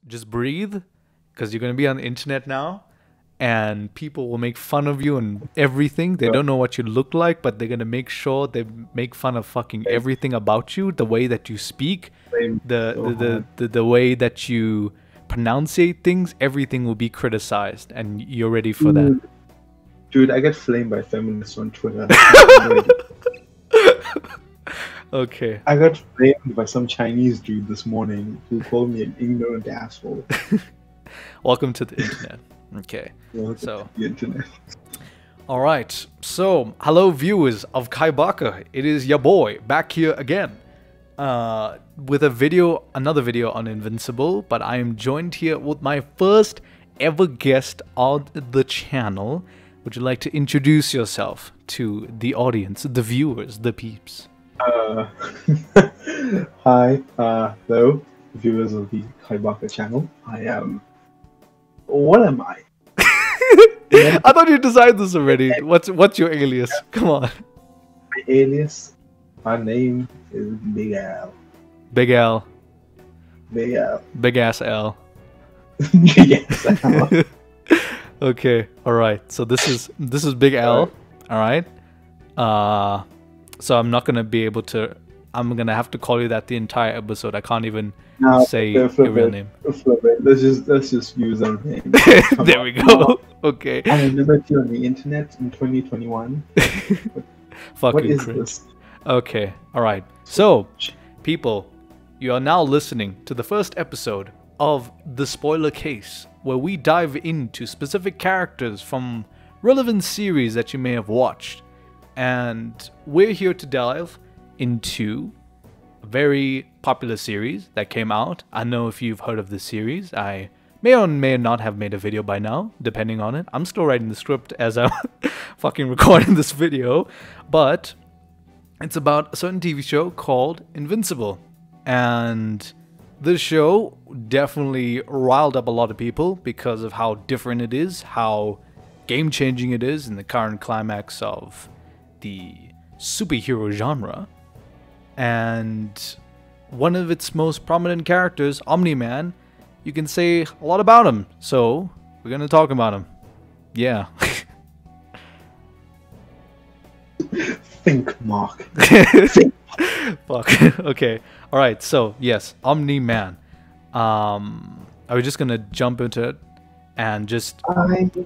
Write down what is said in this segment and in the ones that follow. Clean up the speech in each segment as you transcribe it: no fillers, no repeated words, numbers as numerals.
just breathe, because you're gonna be on the internet now, and people will make fun of you and everything. They don't know what you look like, but they're gonna make sure they make fun of fucking everything about you, the way that you speak, the way that you pronunciate things. Everything will be criticized, and you're ready for that. Dude, I get flamed by feminists on Twitter. Okay. I got flamed by some Chinese dude this morning who called me an ignorant asshole. Welcome to the internet. Okay. Welcome So to the internet. all right. So hello, viewers of Kaibaka. It is your boy back here again, with another video on Invincible. But I am joined here with my first ever guest on the channel. Would you like to introduce yourself to the audience, the viewers, the peeps? Hi, hello, viewers of the Kaibaka channel. I am. What am I? I thought you decided this already. What's your alias? Come on. My alias, my name is Big Al. Big L. Big Al. Big ass L. Yes, Al. Okay. All right. So this is Big L. All right. So I'm not gonna be able to. I'm gonna have to call you that the entire episode. I can't even say your real name. Let's just use our name. There we go. Okay. I met you on the internet in 2021. What Fucking is cringe. this? Okay. All right. So, people, you are now listening to the first episode of the Spoiler Case, where we dive into specific characters from relevant series that you may have watched. And we're here to delve into a very popular series that came out. I know if you've heard of this series. I may or may not have made a video by now, depending on it. I'm still writing the script as I'm fucking recording this video. But it's about a certain TV show called Invincible. And this show definitely riled up a lot of people because of how different it is, how game-changing it is in the current climax of the superhero genre. And one of its most prominent characters, Omni-Man, you can say a lot about him. So we're gonna talk about him. Yeah. Think, Mark. Think. Fuck. Okay. All right. So yes, Omni-Man. Are we just gonna jump into it and just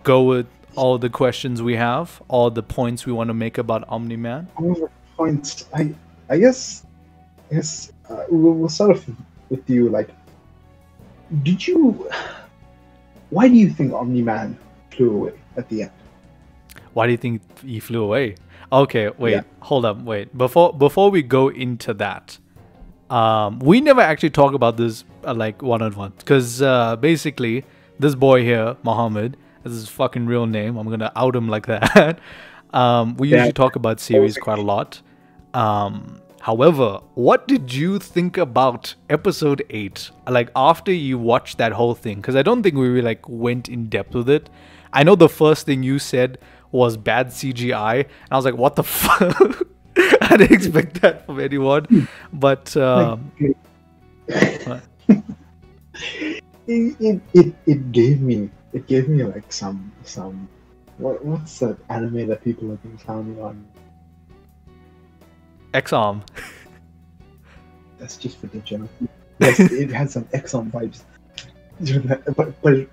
go with all the questions we have, all the points we want to make about Omni-Man? Points. I guess we'll start off with you. Like, why do you think Omni-Man flew away at the end? Why do you think he flew away? Okay, wait, Yeah. Hold up, wait. Before we go into that, we never actually talk about this like one-on-one, because basically this boy here, Mohammed, is his fucking real name. I'm gonna out him like that. We usually talk about series quite a lot. However, what did you think about episode 8? Like, after you watched that whole thing? Because I don't think we really like went in depth with it. I know the first thing you said was bad CGI, and I was like, what the fuck? I didn't expect that from anyone. But it gave me like some what's that anime that people have been clowning on? X-Arm. That's just for the general. Yes, it had some X-Arm vibes.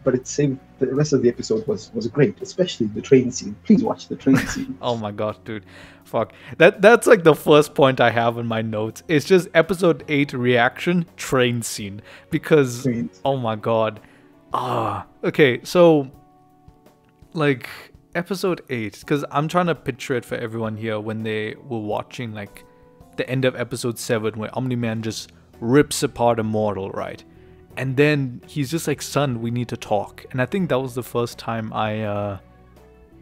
But it seemed the rest of the episode was great, especially the train scene. Please watch the train scene. Oh my god, dude. Fuck. That's like the first point I have in my notes. It's just episode 8 reaction train scene. Because, oh my god. Okay, so, like, episode 8, because I'm trying to picture it for everyone here when they were watching, like, the end of episode 7, where Omni-Man just rips apart Immortal, right? And then he's just like, son, we need to talk. And I think that was the first time I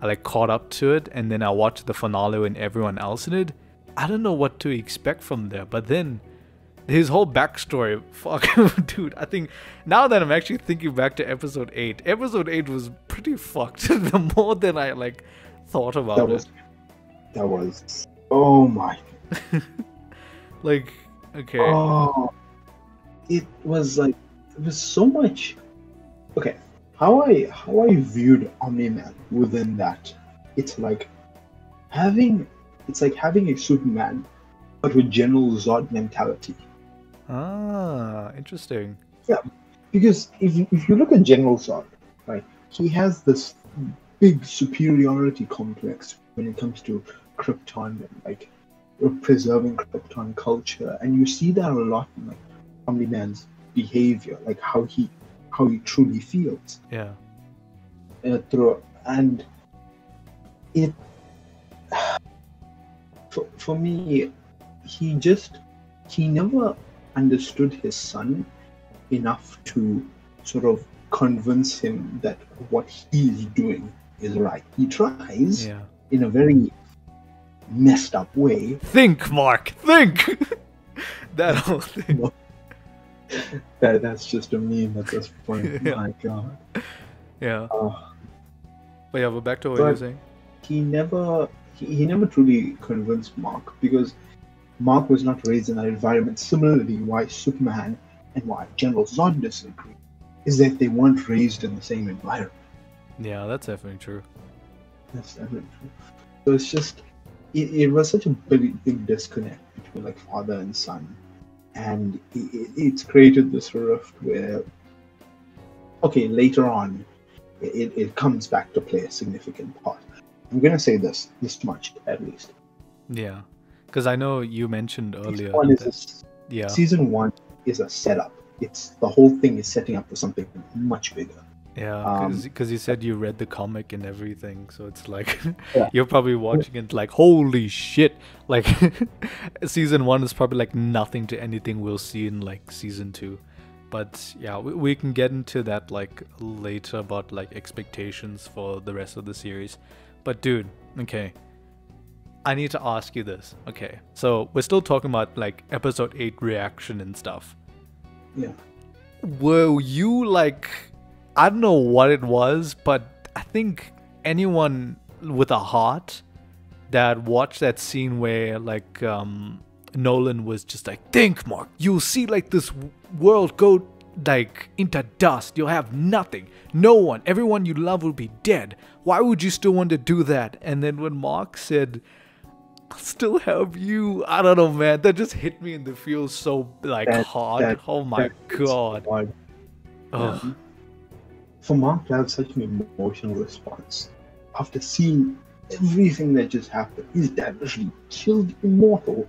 like caught up to it. And then I watched the finale and everyone else in it. I don't know what to expect from there. But then his whole backstory, fuck, dude, I think now that I'm actually thinking back to episode 8 was pretty fucked. The more than I like thought about it. That was, oh my. Like, okay. Oh, it was like was so much. Okay, how I viewed Omni-Man within that, it's like having having a Superman, but with General Zod mentality. Ah, interesting. Yeah, because if you look at General Zod, right, he has this big superiority complex when it comes to Krypton and like preserving Krypton culture, and you see that a lot in like Omni-Man's behavior, like how he truly feels. Yeah. Through and it for me, he never understood his son enough to sort of convince him that what he's doing is right. He tries Yeah. in a very messed up way. Think, Mark. Think. That whole thing. That's just a meme at this point. Yeah. My God. Yeah. But yeah, we're back to what But- you're saying. He never truly convinced Mark, because Mark was not raised in that environment. Similarly, why Superman and why General Zod disagree is that they weren't raised in the same environment. Yeah, that's definitely true. That's definitely true. So it's just it was such a big disconnect between like father and son, and it's created this rift where, okay, later on, it comes back to play a significant part. I'm gonna say this much at least. Yeah. Because I know you mentioned earlier. Yeah. Season 1 is a setup. It's the whole thing is setting up for something much bigger. Yeah, because you said you read the comic and everything, so it's like Yeah. you're probably watching it like, holy shit! Like season 1 is probably like nothing to anything we'll see in like season 2. But yeah, we can get into that like later about like expectations for the rest of the series. But dude, okay, I need to ask you this. Okay, so we're still talking about like episode 8 reaction and stuff. Yeah. Were you like, I don't know what it was, but I think anyone with a heart that watched that scene where like Nolan was just like, think, Mark, you'll see like this world go like into dust. You'll have nothing. No one, everyone you love will be dead. Why would you still want to do that? And then when Mark said, I'll still have you, I don't know, man, that just hit me in the feels so like hard. Oh my god. Hard. Ugh. For Mark to have such an emotional response after seeing everything that just happened, his dad literally killed Immortal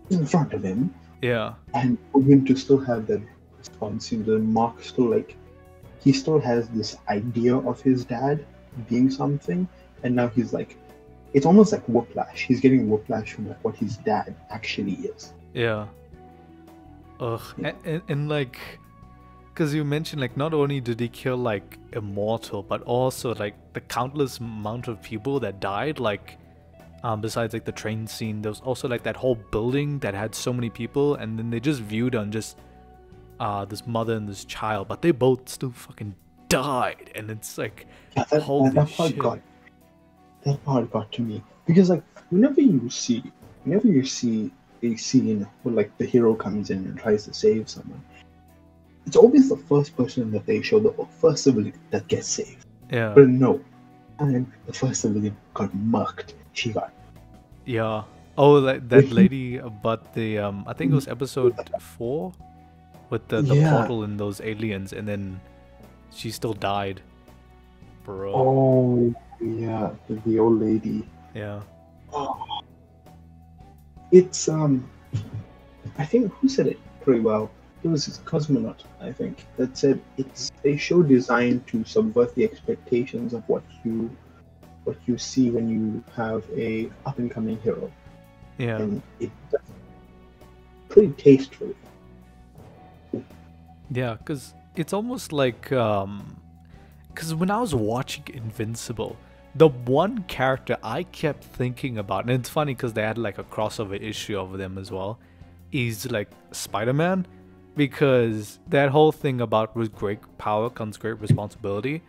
in front of him, Yeah. and for him to still have that response, Mark still he still has this idea of his dad being something, and now he's like, it's almost like whiplash. He's getting whiplash from like what his dad actually is. Yeah. Ugh. And like, because you mentioned like not only did he kill like Immortal, but also like the countless amount of people that died, like besides like the train scene, there was also like that whole building that had so many people, and then they just viewed on just this mother and this child, but they both still fucking died, and it's like, holy shit. That part got to me, because like whenever you see a scene where like the hero comes in and tries to save someone, it's always the first person that they show, the first civilian that gets saved. Yeah. But no, and the first civilian got murked. She got. Yeah. Oh, like that lady about the I think it was episode 4 with the portal and those aliens, and then she still died. Bro. Oh yeah, the old lady. Yeah. Oh. It's I think who said it pretty well. It was his cosmonaut, I think, that said it's a show designed to subvert the expectations of what you see when you have a up and coming hero. Yeah. And it does pretty tastefully. Yeah, because it's almost like because when I was watching Invincible, the one character I kept thinking about, and it's funny because they had like a crossover issue of them as well, is like Spider-Man, because that whole thing about with great power comes great responsibility.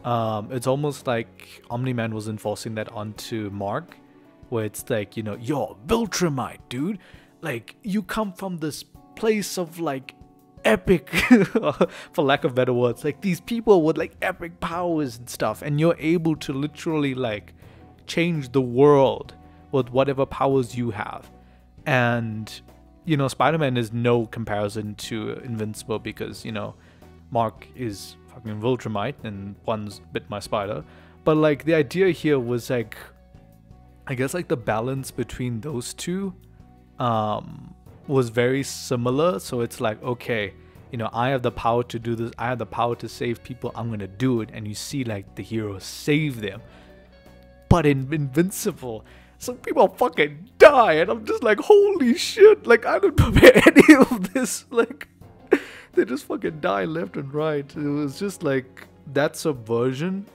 It's almost like Omni-Man was enforcing that onto Mark, where it's like, you know, you're Viltrumite, dude. Like, you come from this place of like epic, for lack of better words, like these people with like epic powers and stuff, and you're able to literally like change the world with whatever powers you have. And you know, Spider-Man is no comparison to Invincible because, you know, Mark is fucking Viltrumite and one's bit my spider. But like the idea here was like, I guess like the balance between those two was very similar. So it's like, okay, you know, I have the power to do this, I have the power to save people, I'm gonna do it. And you see like the hero save them. But in Invincible, some people fucking die, and I'm just like, holy shit, like I didn't prepare any of this. Like they just fucking die left and right. It was just like that subversion.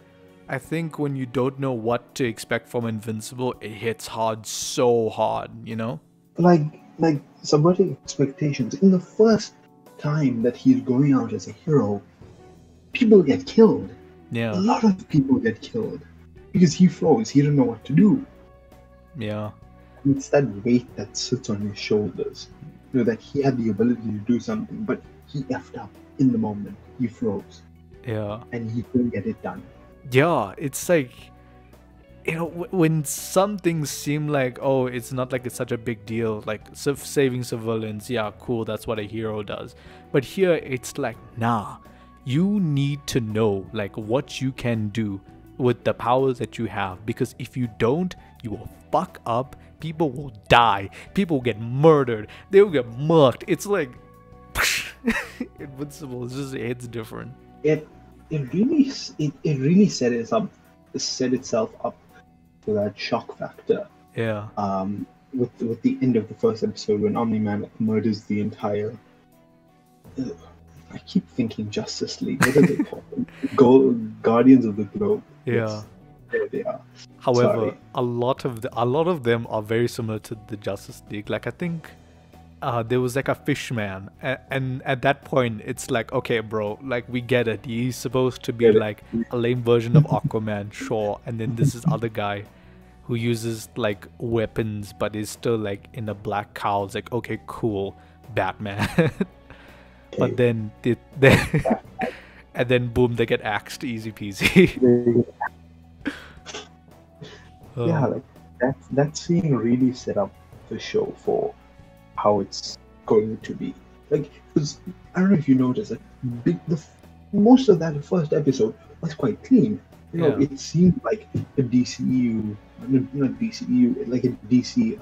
I think when you don't know what to expect from Invincible, it hits hard, so hard, you know? Like subverting expectations. In the first time that he's going out as a hero, people get killed. Yeah. A lot of people get killed because he froze. He didn't know what to do. Yeah. It's that weight that sits on his shoulders. You know, that he had the ability to do something, but he effed up in the moment. He froze. Yeah. And he couldn't get it done. Yeah, it's like, you know, when some things seem like, oh, it's not like it's such a big deal, like saving civilians, yeah, cool, that's what a hero does. But here, it's like, nah, you need to know, like, what you can do with the powers that you have, because if you don't, you will fuck up, people will die, people will get murdered, they will get mucked. It's like Invincible, it's just, it's different. It really set itself up for that shock factor. Yeah. With the end of the first episode when Omni-Man murders the entire I keep thinking Justice League. What are they called? Guardians of the Globe. Yeah. Yes, there they are. However, Sorry. a lot of them are very similar to the Justice League. Like I think there was like a Fishman, and at that point it's like, okay, bro, like we get it. He's supposed to be like a lame version of Aquaman, sure. And then this is other guy who uses like weapons, but is still like in a black cowl. It's like, okay, cool, Batman. But then and then boom, they get axed, easy peasy. Yeah, like that scene really set up the show for how it's going to be. Like, because I don't know if you noticed that most of that first episode was quite clean. You know, it seemed like a DCU, not DCU, like a DC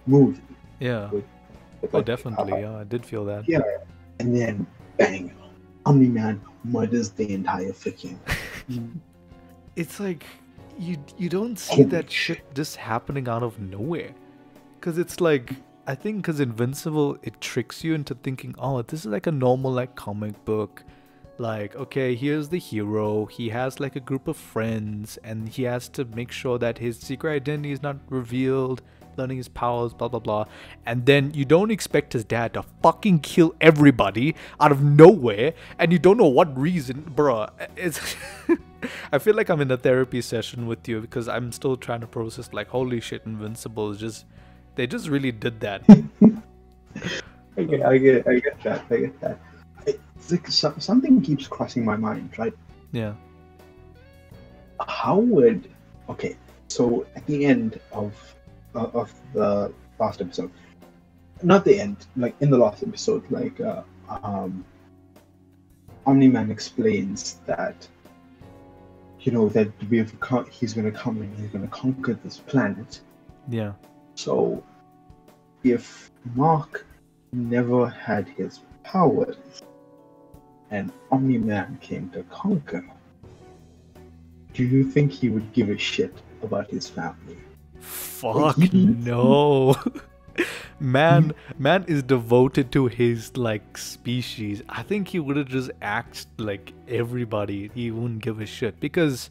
movie. Yeah. With Oh, definitely. Yeah, I did feel that. Yeah. And then, bang, Omni-Man murders the entire freaking. It's like you don't see that shit just happening out of nowhere. Because it's like, I think because Invincible, it tricks you into thinking, oh, this is like a normal like comic book. Like, okay, here's the hero. He has like a group of friends and he has to make sure that his secret identity is not revealed, learning his powers, blah, blah, blah. And then you don't expect his dad to fucking kill everybody out of nowhere and you don't know what reason. Bruh, it's... I feel like I'm in a therapy session with you because I'm still trying to process like, holy shit, Invincible is just... They just really did that. Okay, I get that. It's like something keeps crossing my mind, right? Yeah. How would... Okay, so at the end of the last episode, not the end, like in the last episode, like Omni-Man explains that, you know, that he's gonna come and he's gonna conquer this planet. Yeah. So if Mark never had his powers and Omni-Man came to conquer, do you think he would give a shit about his family? Fuck no. Man is devoted to his like species. I think he would have just axed like everybody. He wouldn't give a shit because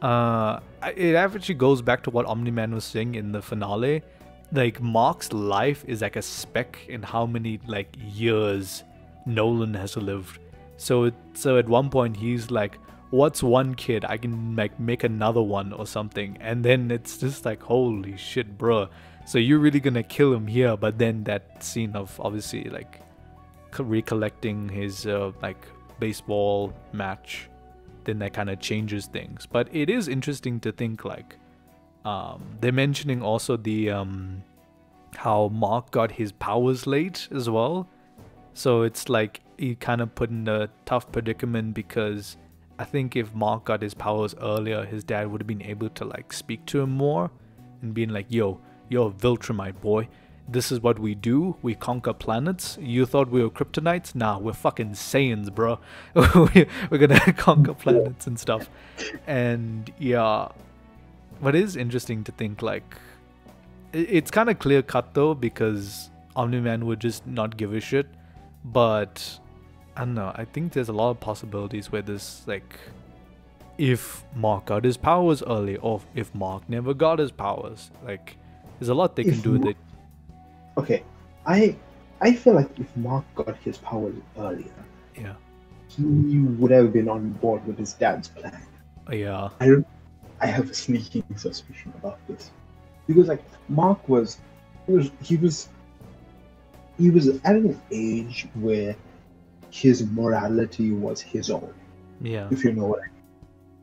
it actually goes back to what Omni-Man was saying in the finale. Like Mark's life is like a speck in how many like years Nolan has lived. So at one point he's like, what's one kid? I can like make another one or something. And then it's just like, holy shit, bruh. So you're really gonna kill him here? But then that scene of obviously like recollecting his like baseball match, then that kind of changes things. But it is interesting to think like they're mentioning also the how Mark got his powers late as well. So it's like he kind of put in a tough predicament, because I think if Mark got his powers earlier, his dad would have been able to like speak to him more and being like, yo, you're a Viltrumite boy. This is what we do. We conquer planets. You thought we were Kryptonites? Nah, we're fucking Saiyans, bro. We're gonna conquer planets and stuff. And yeah, but it is interesting to think like, it's kind of clear cut though, because Omni-Man would just not give a shit. But I don't know, I think there's a lot of possibilities where this, like, if Mark got his powers early, or if Mark never got his powers, like, there's a lot they can do with it. Okay, I feel like if Mark got his powers earlier, yeah, he would have been on board with his dad's plan. Yeah. I have a sneaking suspicion about this, because like Mark was at an age where his morality was his own. Yeah. If you know what I mean.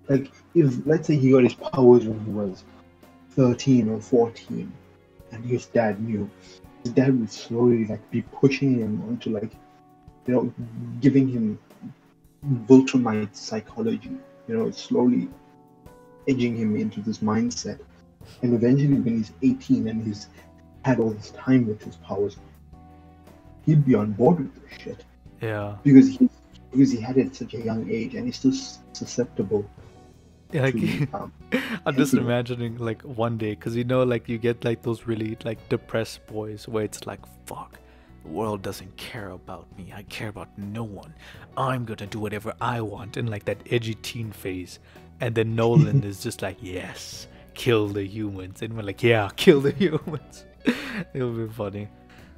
Like, if, let's say, he got his powers when he was 13 or 14, and his dad knew, his dad would slowly, like, be pushing him onto, like, you know, giving him Viltrumite psychology, you know, slowly edging him into this mindset. And eventually, when he's 18 and he's had all this time with his powers, he'd be on board with this shit. Yeah. Because he had it at such a young age, and he's still susceptible. Yeah, like, I'm just imagining like one day, because you know, like you get like those really like depressed boys where it's like, fuck, the world doesn't care about me. I care about no one. I'm gonna do whatever I want, in like that edgy teen phase. And then Nolan is just like, yes, kill the humans. And we're like, yeah, kill the humans. It'll be funny.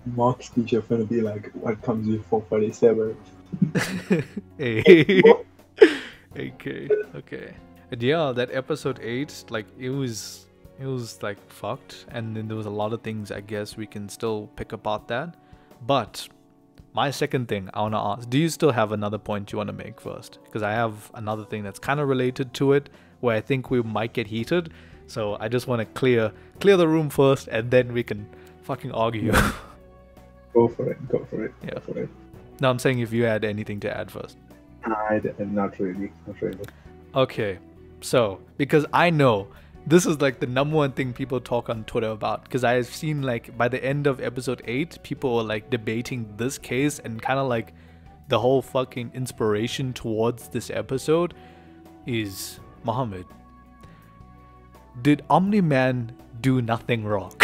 Mark's teacher gonna be like, what comes with 447? Hey. Okay. And yeah, that episode 8, like it was like fucked, and then there was a lot of things I guess we can still pick apart that. But my second thing I wanna ask, do you still have another point you wanna make first? Because I have another thing that's kind of related to it, where I think we might get heated. So I just wanna clear the room first, and then we can fucking argue. Go for it. Yeah. Go for it. No, I'm saying if you had anything to add first. Not really. Okay, so because I know this is like the number one thing people talk on Twitter about, because I've seen like by the end of episode 8, people were like debating this case, and kind of like the whole fucking inspiration towards this episode is, Muhammad, did Omni-Man do nothing wrong?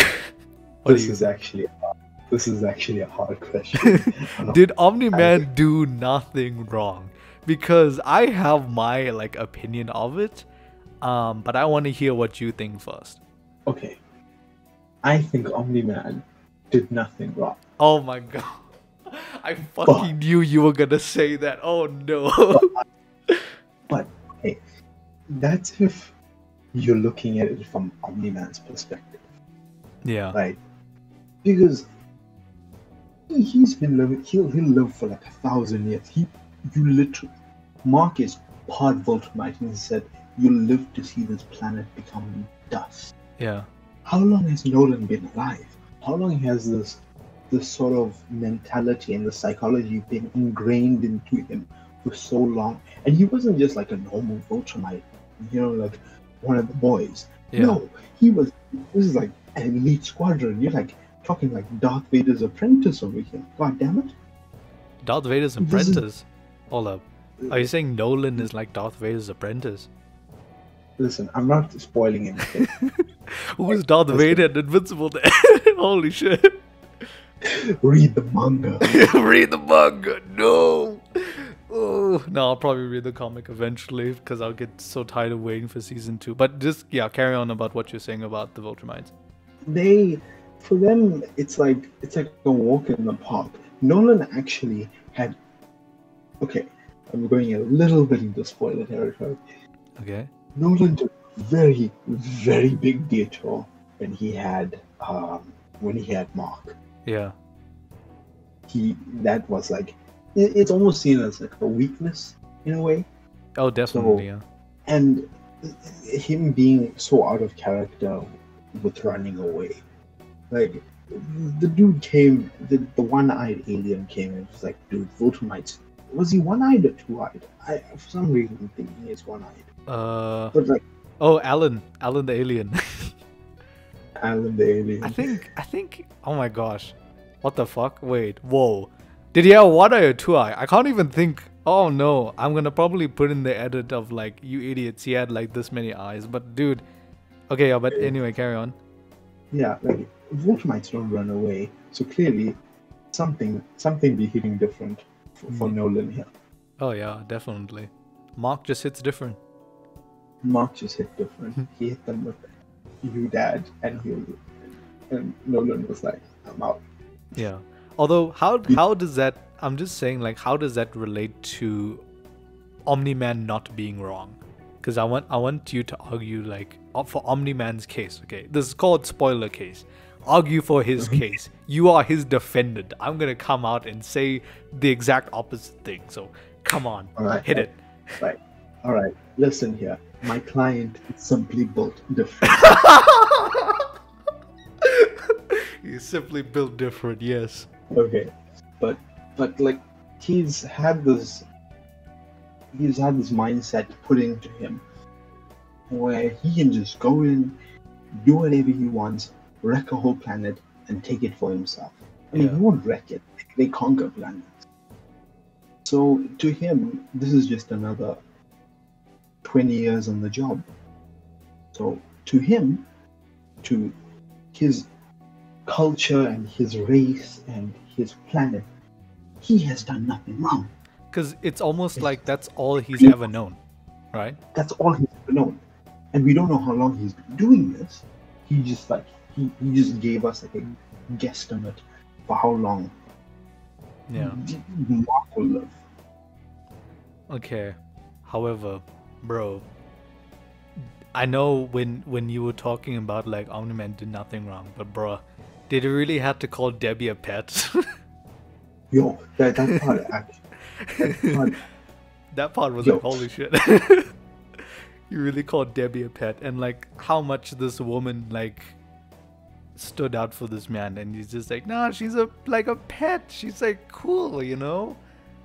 This is actually a hard question. Did Omni-Man do nothing wrong? Because I have my like opinion of it, but I want to hear what you think first. Okay, I think Omni-Man did nothing wrong. Oh my god, I fucking knew you were gonna say that. Oh no. But hey, that's if you're looking at it from Omni-Man's perspective. Yeah. Right. Because he's been living. He'll live for like 1,000 years. Mark is part Viltrumite, and he said, "You'll live to see this planet become dust." Yeah. How long has Nolan been alive? How long has this sort of mentality and the psychology been ingrained into him for so long? And he wasn't just like a normal Viltrumite, you know, like one of the boys. Yeah. No, this is like an elite squadron. You're like talking like Darth Vader's apprentice over here. God damn it. Darth Vader's apprentice? Hold up. Are you saying Nolan is like Darth Vader's apprentice? Listen, I'm not spoiling anything. Who is Darth Vader and Invincible then? Holy shit. Read the manga. Read the manga. No. Oh, no, I'll probably read the comic eventually, because I'll get so tired of waiting for season 2. But just, yeah, carry on about what you're saying about the Viltrumites. For them, it's like a walk in the park. Nolan actually had... Okay, I'm going a little bit into spoiler territory. Okay. Nolan took a very, very big detour when he had Mark. Yeah. that was like it's almost seen as like a weakness in a way. Oh, definitely, yeah. And him being so out of character with running away, like the dude came, the one-eyed alien came and was like, dude, Voldemort, was he one-eyed or two-eyed? I for some reason I'm thinking he's one-eyed. But like, oh, Alan the alien. Alan the alien. I think. Oh my gosh, what the fuck? Wait, whoa. Did he have one eye or two eye? I can't even think. Oh no, I'm gonna probably put in the edit of like, you idiots, he had like this many eyes. But dude, okay, yeah, but anyway, carry on. Yeah, like Voldemites don't run away, so clearly something be hitting different for Nolan here. Oh yeah, definitely. Mark just hits different. Mark just hit different. He hit them with "you dad," and Nolan was like, "I'm out." Yeah. Although, how does that? I'm just saying, like, how does that relate to Omni-Man not being wrong? Because I want you to argue, like, for Omni-Man's case. Okay, this is called spoiler case. Argue for his case. You are his defendant. I'm gonna come out and say the exact opposite thing. So come on, hit it. Right. All right. Listen here. My client is simply built different. He's simply built different. Yes. Okay, but like he's had this mindset put into him where he can just go in, do whatever he wants, wreck a whole planet, and take it for himself. I mean, he won't wreck it; they conquer planets. So to him, this is just another 20 years on the job. So to him, to his culture and his race and his planet, he has done nothing wrong. Because it's almost like that's all he's ever known, right? That's all he's ever known, and we don't know how long he's been doing this. He just like he just gave us like a guesstimate for how long. Yeah. Mark will live. Okay. However, bro, I know when you were talking about like Omni-Man did nothing wrong, but bro, did you really have to call Debbie a pet? Yo, that part actually. That part was like, holy shit. You really called Debbie a pet, and like how much this woman like stood out for this man, and he's just like, nah, she's like a pet. She's like cool, you know?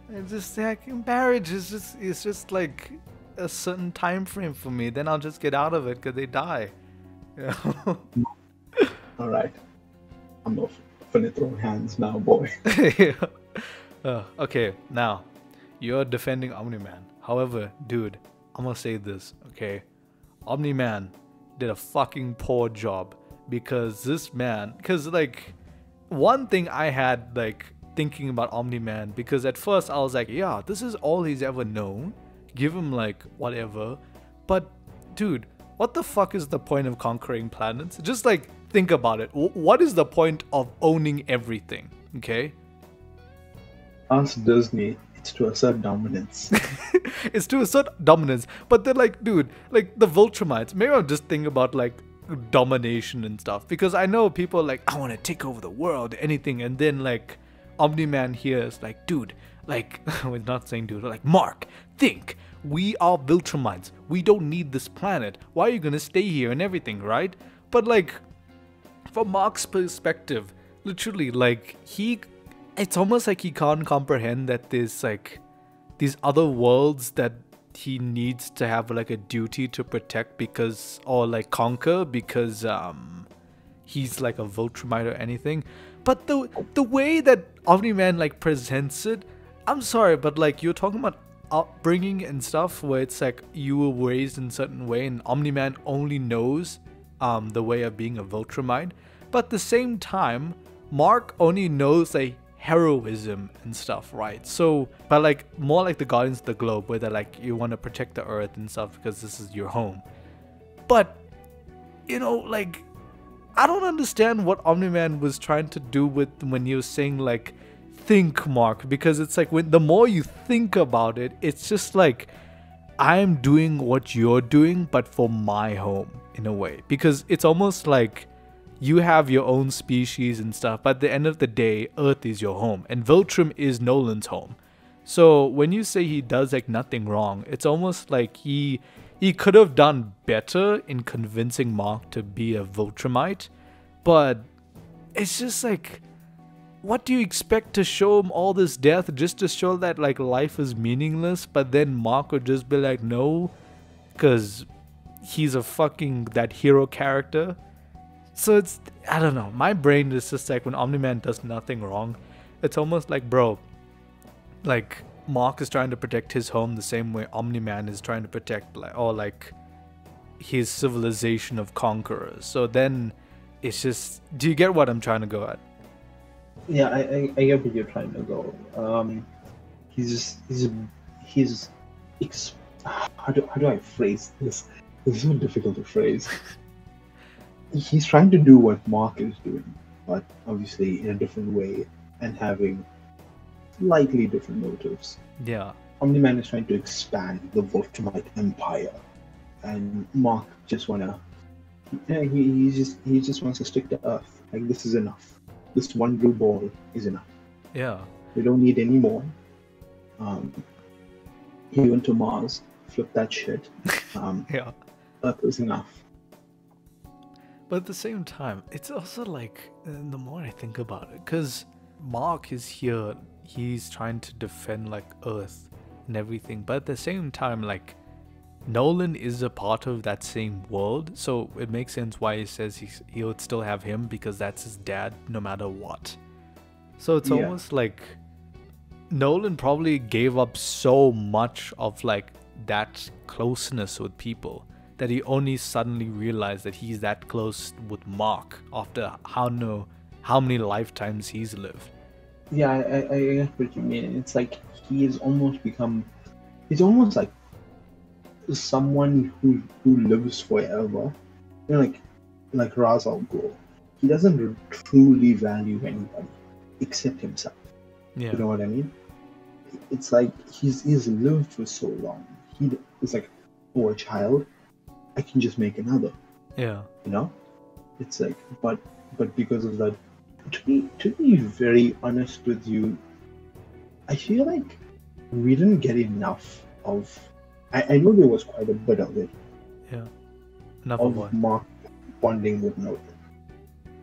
And just like marriage is just like a certain time frame for me. Then I'll just get out of it because they die. You know? All right, I'm not finna throw hands now, boy. Yeah. Okay, now you're defending Omni-Man. However, dude, I'm gonna say this, okay? Omni-Man did a fucking poor job because this man, because like one thing I had like thinking about Omni-Man, because at first I was like, yeah, this is all he's ever known. Give him like whatever. But dude, what the fuck is the point of conquering planets? Just like think about it. What is the point of owning everything? Okay? Ask Disney. It's to assert dominance. It's to assert dominance. But they're like, dude, like the Viltrumites. Maybe I'm just thinking about like domination and stuff. Because I know people are like, I want to take over the world, anything. And then like Omni-Man here is like, dude, like, we're not saying dude, like, Mark, think. We are Viltrumites. We don't need this planet. Why are you gonna stay here and everything, right? But like, from Mark's perspective, literally, like, it's almost like he can't comprehend that there's like these other worlds that he needs to have like a duty to protect because, or like conquer because he's like a Viltrumite or anything. But the way that Omni-Man like presents it, I'm sorry, but like you're talking about upbringing and stuff where it's like you were raised in a certain way and Omni-Man only knows the way of being a Viltrumite. But at the same time, Mark only knows like heroism and stuff, right? So, but like more like the Guardians of the Globe where they're like, you want to protect the earth and stuff because this is your home. But, you know, like, I don't understand what Omni-Man was trying to do with when he was saying like, think, Mark, because it's like when the more you think about it, it's just like, I'm doing what you're doing, but for my home in a way, because it's almost like you have your own species and stuff, but at the end of the day, Earth is your home, and Viltrum is Nolan's home. So when you say he does like nothing wrong, it's almost like he could have done better in convincing Mark to be a Viltrumite, but it's just like, what do you expect to show him all this death just to show that like life is meaningless? But then Mark would just be like, no, because he's a fucking that hero character. So it's, I don't know, my brain is just like, when Omni-Man does nothing wrong, it's almost like, bro, like Mark is trying to protect his home the same way Omni-Man is trying to protect like his civilization of conquerors. So then it's just, do you get what I'm trying to go at? Yeah, I get what you're trying to go. How do I phrase this? It's so difficult to phrase. He's trying to do what Mark is doing, but obviously in a different way and having slightly different motives. Yeah. Omni-Man is trying to expand the Viltrumite empire, and Mark just he just wants to stick to Earth. Like, this is enough. This one blue ball is enough. Yeah. We don't need any more. He went to Mars, flip that shit. Yeah. Earth is enough. But at the same time, it's also like, the more I think about it, because Mark is here, he's trying to defend like Earth and everything, but at the same time, like, Nolan is a part of that same world, so it makes sense why he says he would still have him, because that's his dad no matter what. So it's almost like Nolan probably gave up so much of like that closeness with people that he only suddenly realized that he's that close with Mark after how many lifetimes he's lived. Yeah, I get what you mean. It's like he's almost like someone who lives forever. You know, like Ra's al Ghul. He doesn't truly value anybody except himself. Yeah. You know what I mean? It's like he's lived for so long. It's like, oh, a child, I can just make another. Yeah. You know? It's like, but because of that, to be very honest with you, I feel like we didn't get enough of. I know there was quite a bit of it. Yeah. Enough of of what? Mark bonding with Nolan.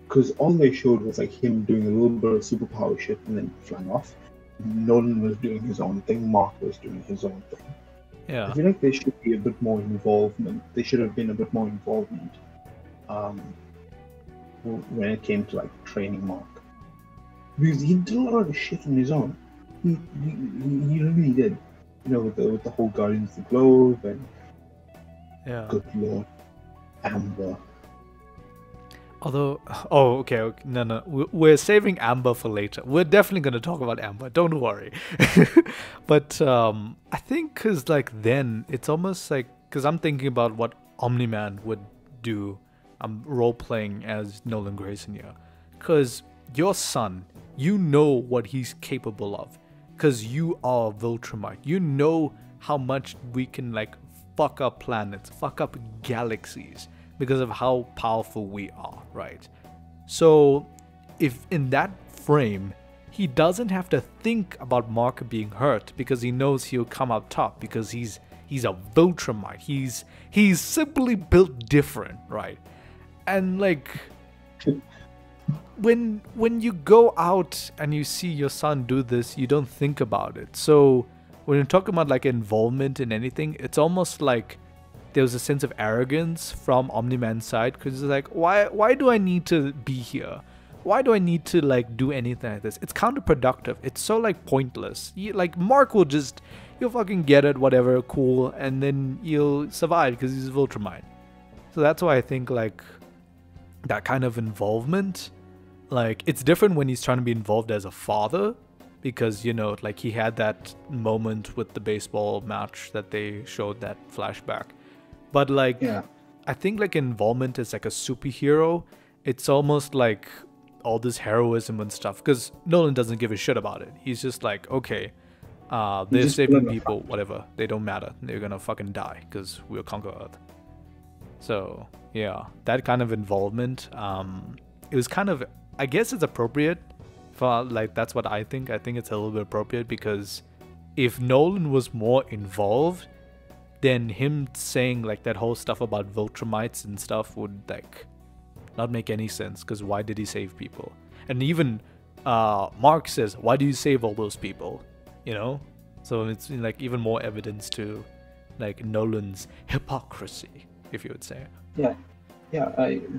Because all they showed was like him doing a little bit of superpower shit and then flying off. Nolan was doing his own thing, Mark was doing his own thing. Yeah. I feel like there should be a bit more involvement. There should have been a bit more involvement when it came to like training Mark. Because he did a lot of shit on his own. He really did. You know, with the whole Guardians of the Globe and good lord, Amber. Although, okay, no, we're saving Amber for later. We're definitely going to talk about Amber, don't worry. But I think because like then, it's almost like, because I'm thinking about what Omni-Man would do. I'm role-playing as Nolan Grayson here. Because your son, you know what he's capable of. Because you are a Viltrumite. You know how much we can like fuck up planets, fuck up galaxies, because of how powerful we are, right? So if in that frame, he doesn't have to think about Mark being hurt, because he knows he'll come out top, because he's a Viltrumite. He's simply built different, right? And like when you go out and you see your son do this, you don't think about it. So when you're talking about like involvement in anything, it's almost like there was a sense of arrogance from Omni-Man's side, because it's like, why do I need to be here? Why do I need to like do anything like this? It's counterproductive. It's so like pointless. Like Mark will just, you'll fucking get it, whatever, cool, and then you'll survive because he's a Viltrumite. So that's why I think like that kind of involvement, like it's different when he's trying to be involved as a father, because, you know, like he had that moment with the baseball match that they showed, that flashback. But like, I think like involvement is like a superhero. It's almost like all this heroism and stuff, because Nolan doesn't give a shit about it. He's just like, okay, they're saving people, whatever. They don't matter. They're gonna fucking die because we'll conquer Earth. So yeah, that kind of involvement, it was kind of, I guess it's appropriate for, like, that's what I think. I think it's a little bit appropriate because if Nolan was more involved, then him saying like that whole stuff about Viltrumites and stuff would like not make any sense, because why did he save people? And even Mark says, why do you save all those people? You know? So it's like even more evidence to like Nolan's hypocrisy, if you would say. Yeah,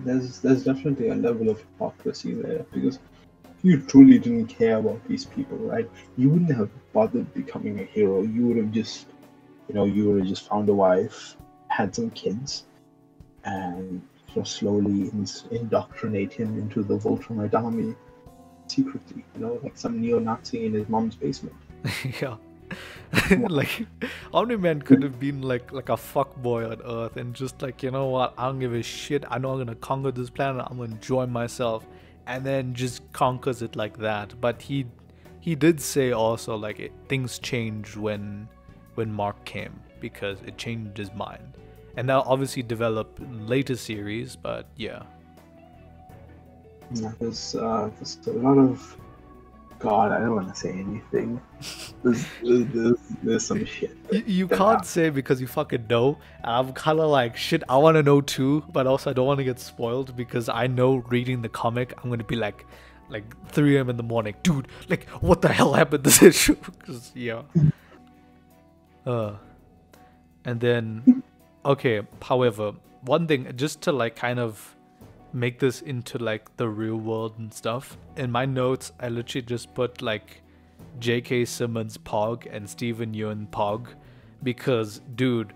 there's definitely a level of hypocrisy there, because if you truly didn't care about these people, right, you wouldn't have bothered becoming a hero. You would have just, you would have just found a wife, had some kids, and slowly indoctrinate him into the Viltrumite army secretly, like some neo-Nazi in his mom's basement. Yeah. Like Omni-Man could have been like a fuckboy on Earth and just like, you know what, I don't give a shit, I know I'm gonna conquer this planet, I'm gonna enjoy myself, and then just conquers it like that. But he did say also like things changed when Mark came, because it changed his mind, and that obviously developed in later series. But yeah, there's a lot of, God, I don't want to say anything. There's some shit. You can't say because you fucking know. And I'm kind of like, shit, I want to know too, but also I don't want to get spoiled, because I know reading the comic, I'm going to be like 3 a.m. in the morning. Dude, like, what the hell happened to this issue? Because, yeah. And then, okay, however, one thing, just to like kind of make this into like the real world and stuff, in my notes I literally just put like J.K. Simmons Pog and Steven Yeun Pog, because dude,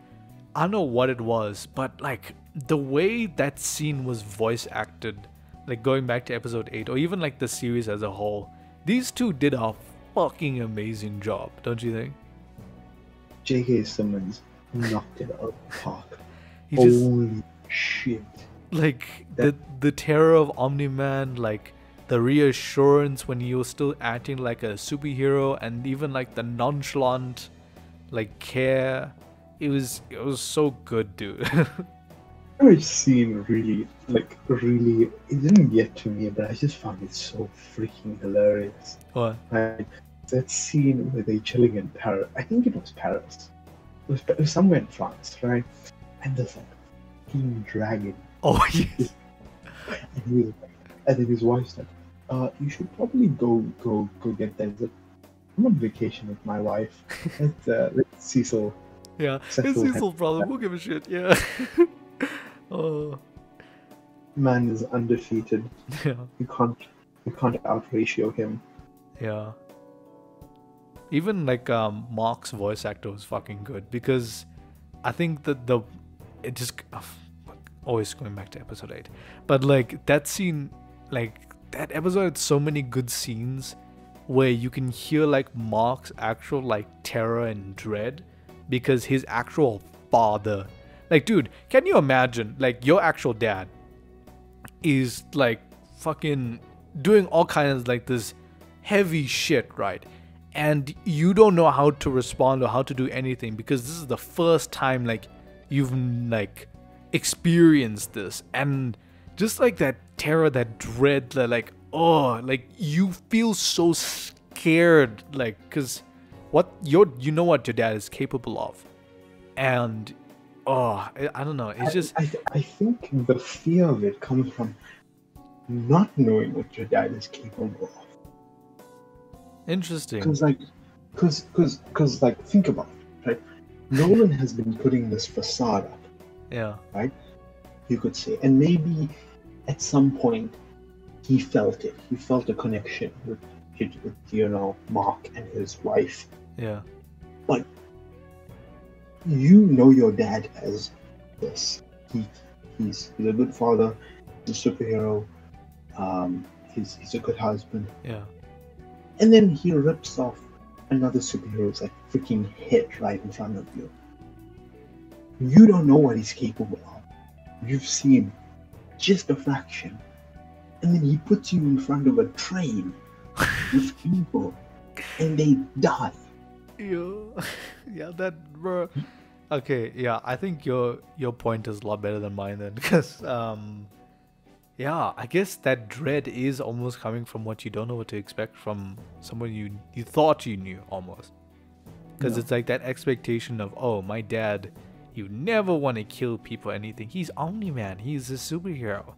I don't know what it was, but like the way that scene was voice acted, like going back to episode 8 or even like the series as a whole, these two did a fucking amazing job, don't you think? J.K. Simmons knocked it out of the park. Holy shit. Like the terror of Omni-Man, like the reassurance when he was still acting like a superhero, and even like the nonchalant like care, it was so good, dude. Every scene really, it didn't get to me, but I just found it so freaking hilarious. What? Like that scene where they're chilling in Paris. I think it was Paris. It was somewhere in France, right? And there's like a fucking dragon. Oh yes. And then his wife's like, you should probably go get that. I'm on vacation with my wife. Let Cecil. Yeah, it's Cecil's problem. Who give a shit? Yeah. Oh. Man is undefeated. Yeah. You can't out-ratio him. Yeah. Even like Mark's voice actor was fucking good, because I think that it just always going back to episode 8, but like that scene, like that episode had so many good scenes where you can hear like Mark's actual like terror and dread, because his actual father, like dude, can you imagine like your actual dad is like fucking doing all kinds of like this heavy shit, right? And you don't know how to respond or how to do anything, because this is the first time like you've like experienced this, and just like that terror, that dread, that like, oh, like you feel so scared, like, because you know what your dad is capable of, and I don't know, it's just I think the fear of it comes from not knowing what your dad is capable of. Interesting. Because think about it, right? Nolan has been putting this facade up. Yeah. Right? You could say. And maybe at some point he felt it. He felt a connection with Mark and his wife. Yeah. But you know your dad as this. He's a good father, he's a superhero, he's a good husband. Yeah. And then he rips off another superhero's like freaking head right in front of you. You don't know what he's capable of. You've seen just a fraction. And then he puts you in front of a train with people and they die. Yeah, that bro. Okay, yeah, I think your point is a lot better than mine then, because Yeah, I guess that dread is almost coming from what you don't know what to expect from someone you thought you knew almost. Because Yeah. it's like that expectation of, oh, my dad, you never want to kill people or anything. He's Omni-Man. He's a superhero.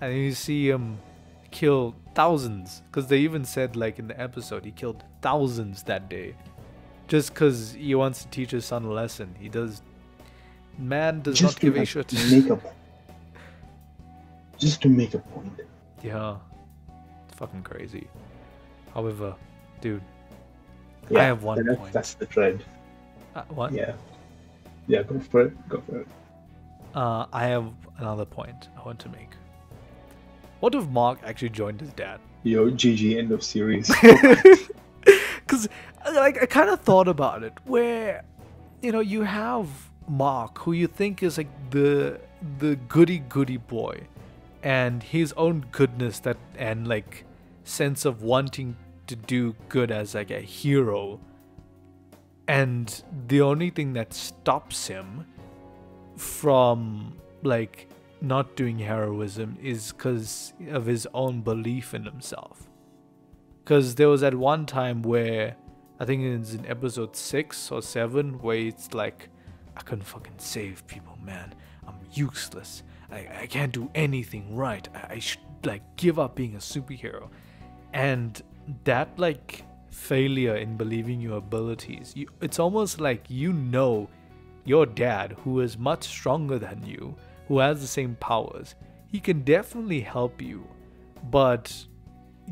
And you see him kill thousands. Because they even said, like, in the episode, he killed thousands that day. Just because he wants to teach his son a lesson. He does... Man does Just not give to a like, shit. make a just to make a point. Yeah. It's fucking crazy. However, dude, Yeah, I have one that's, point. That's the dread. What? Yeah. Yeah, go for it. Go for it. I have another point I want to make. What if Mark actually joined his dad? Yo, GG, end of series. Because, like, I kind of thought about it, where, you know, you have Mark, who you think is like the goody boy, and his own goodness that and like sense of wanting to do good as like a hero, and the only thing that stops him from like not doing heroism is because of his own belief in himself. Because there was that one time where I think it's in episode 6 or 7 where it's like, I couldn't fucking save people, man. I'm useless. I can't do anything right. I should like give up being a superhero. And that like failure in believing your abilities, it's almost like you know your dad, who is much stronger than you, who has the same powers, he can definitely help you. But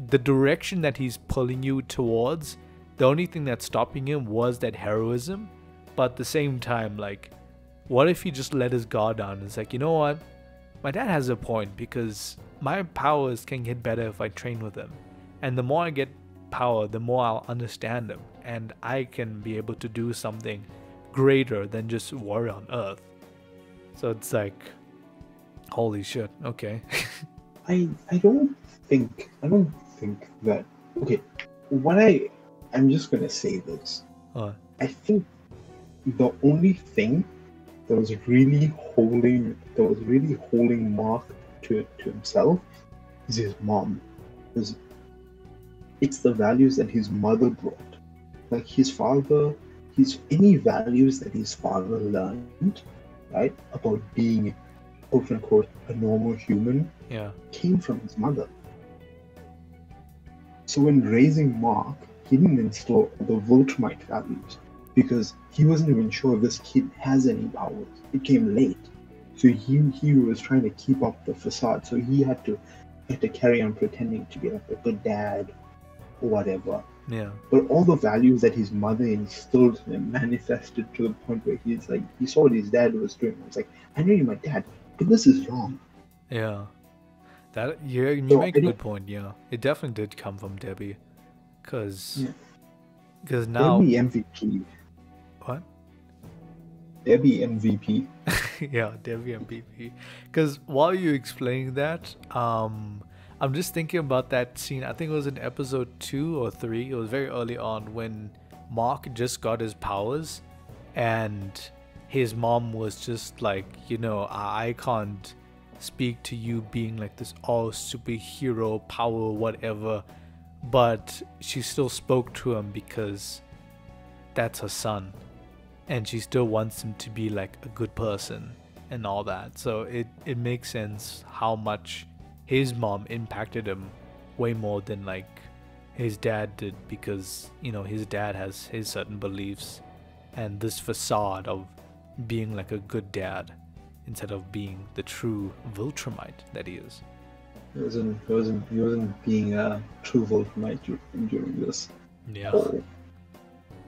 the direction that he's pulling you towards, the only thing that's stopping him was that heroism. But at the same time, like, what if he just let his guard down? It's like, you know what? My dad has a point, because my powers can get better if I train with him. And the more I get power, the more I'll understand him. And I can be able to do something greater than just war on Earth. So it's like, holy shit, okay. I don't think that, okay, I'm just gonna say this. I think the only thing that was really holding Mark to himself is his mom. Because it's the values that his mother brought. Like any values that his father learned, right, about being, quote unquote, a normal human, Yeah. came from his mother. So when raising Mark, he didn't instill the Voltramite values because he wasn't even sure this kid has any powers. It came late. So he was trying to keep up the facade. So he had to carry on pretending to be like a good dad or whatever. Yeah. But all the values that his mother instilled in him manifested to the point where he's like, he saw what his dad was doing. He was like, I know you're my dad, but this is wrong. Yeah. That you So make a good point. Yeah, it definitely did come from Debbie, because now Debbie MVP. what? Debbie MVP. Yeah, Debbie MVP. Because while you explaining that, I'm just thinking about that scene. I think it was in episode 2 or 3. It was very early on when Mark just got his powers, and his mom was just like, you know, I can't speak to you being like this all superhero power whatever, but she still spoke to him because that's her son, and she still wants him to be like a good person and all that. So it makes sense how much his mom impacted him way more than like his dad did, because you know his dad has his certain beliefs and this facade of being like a good dad instead of being the true Viltrumite that he is. He wasn't being a true Voltramite during this whole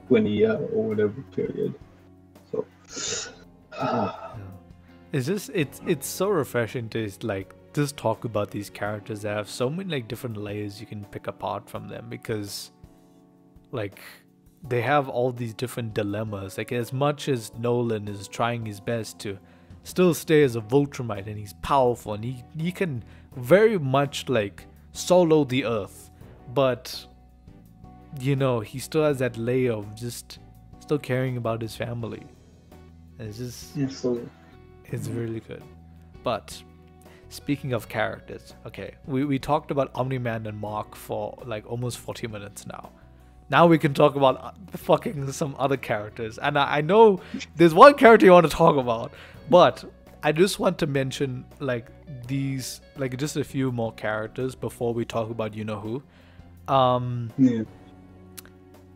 20-year or whatever period. So it's just it's so refreshing to like just talk about these characters that have so many like different layers you can pick apart from them, because like they have all these different dilemmas. Like as much as Nolan is trying his best to still stay as a Voltramite, and he's powerful and he can very much like solo the Earth, but you know he still has that layer of just still caring about his family. And it's just it's really good. But speaking of characters, okay, we talked about Omni-Man and Mark for like almost 40 minutes now. Now we can talk about fucking some other characters. And I know there's one character you want to talk about, but I just want to mention like these, like just a few more characters before we talk about you know who. Yeah.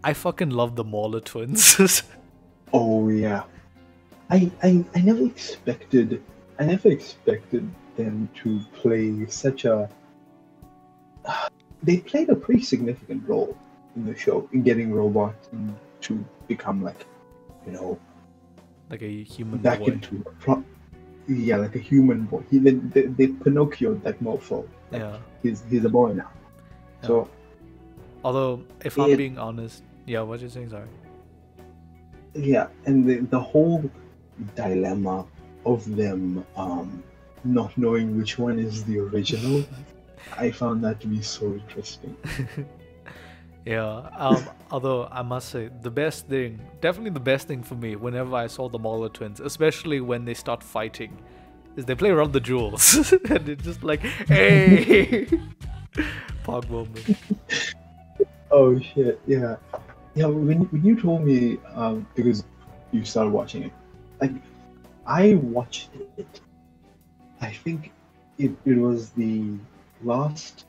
I fucking love the Mauler Twins. Oh yeah. I never expected them to play such a. They played a pretty significant role in the show in getting robots to become like, you know, like a human back boy. into yeah, like a human boy. They Pinocchio'd that mofo. Like, Yeah. He's a boy now. Yeah. So Although, if I'm being honest, yeah, what you're saying, sorry. yeah, and the whole dilemma of them not knowing which one is the original, I found that to be so interesting. Yeah, although I must say, definitely the best thing for me whenever I saw the Mauler Twins, especially when they start fighting, is they play around the jewels. And it's just like, hey! Pog moment. Oh shit, yeah. Yeah, when you told me, because you started watching it, like, I watched it, I think it was the last,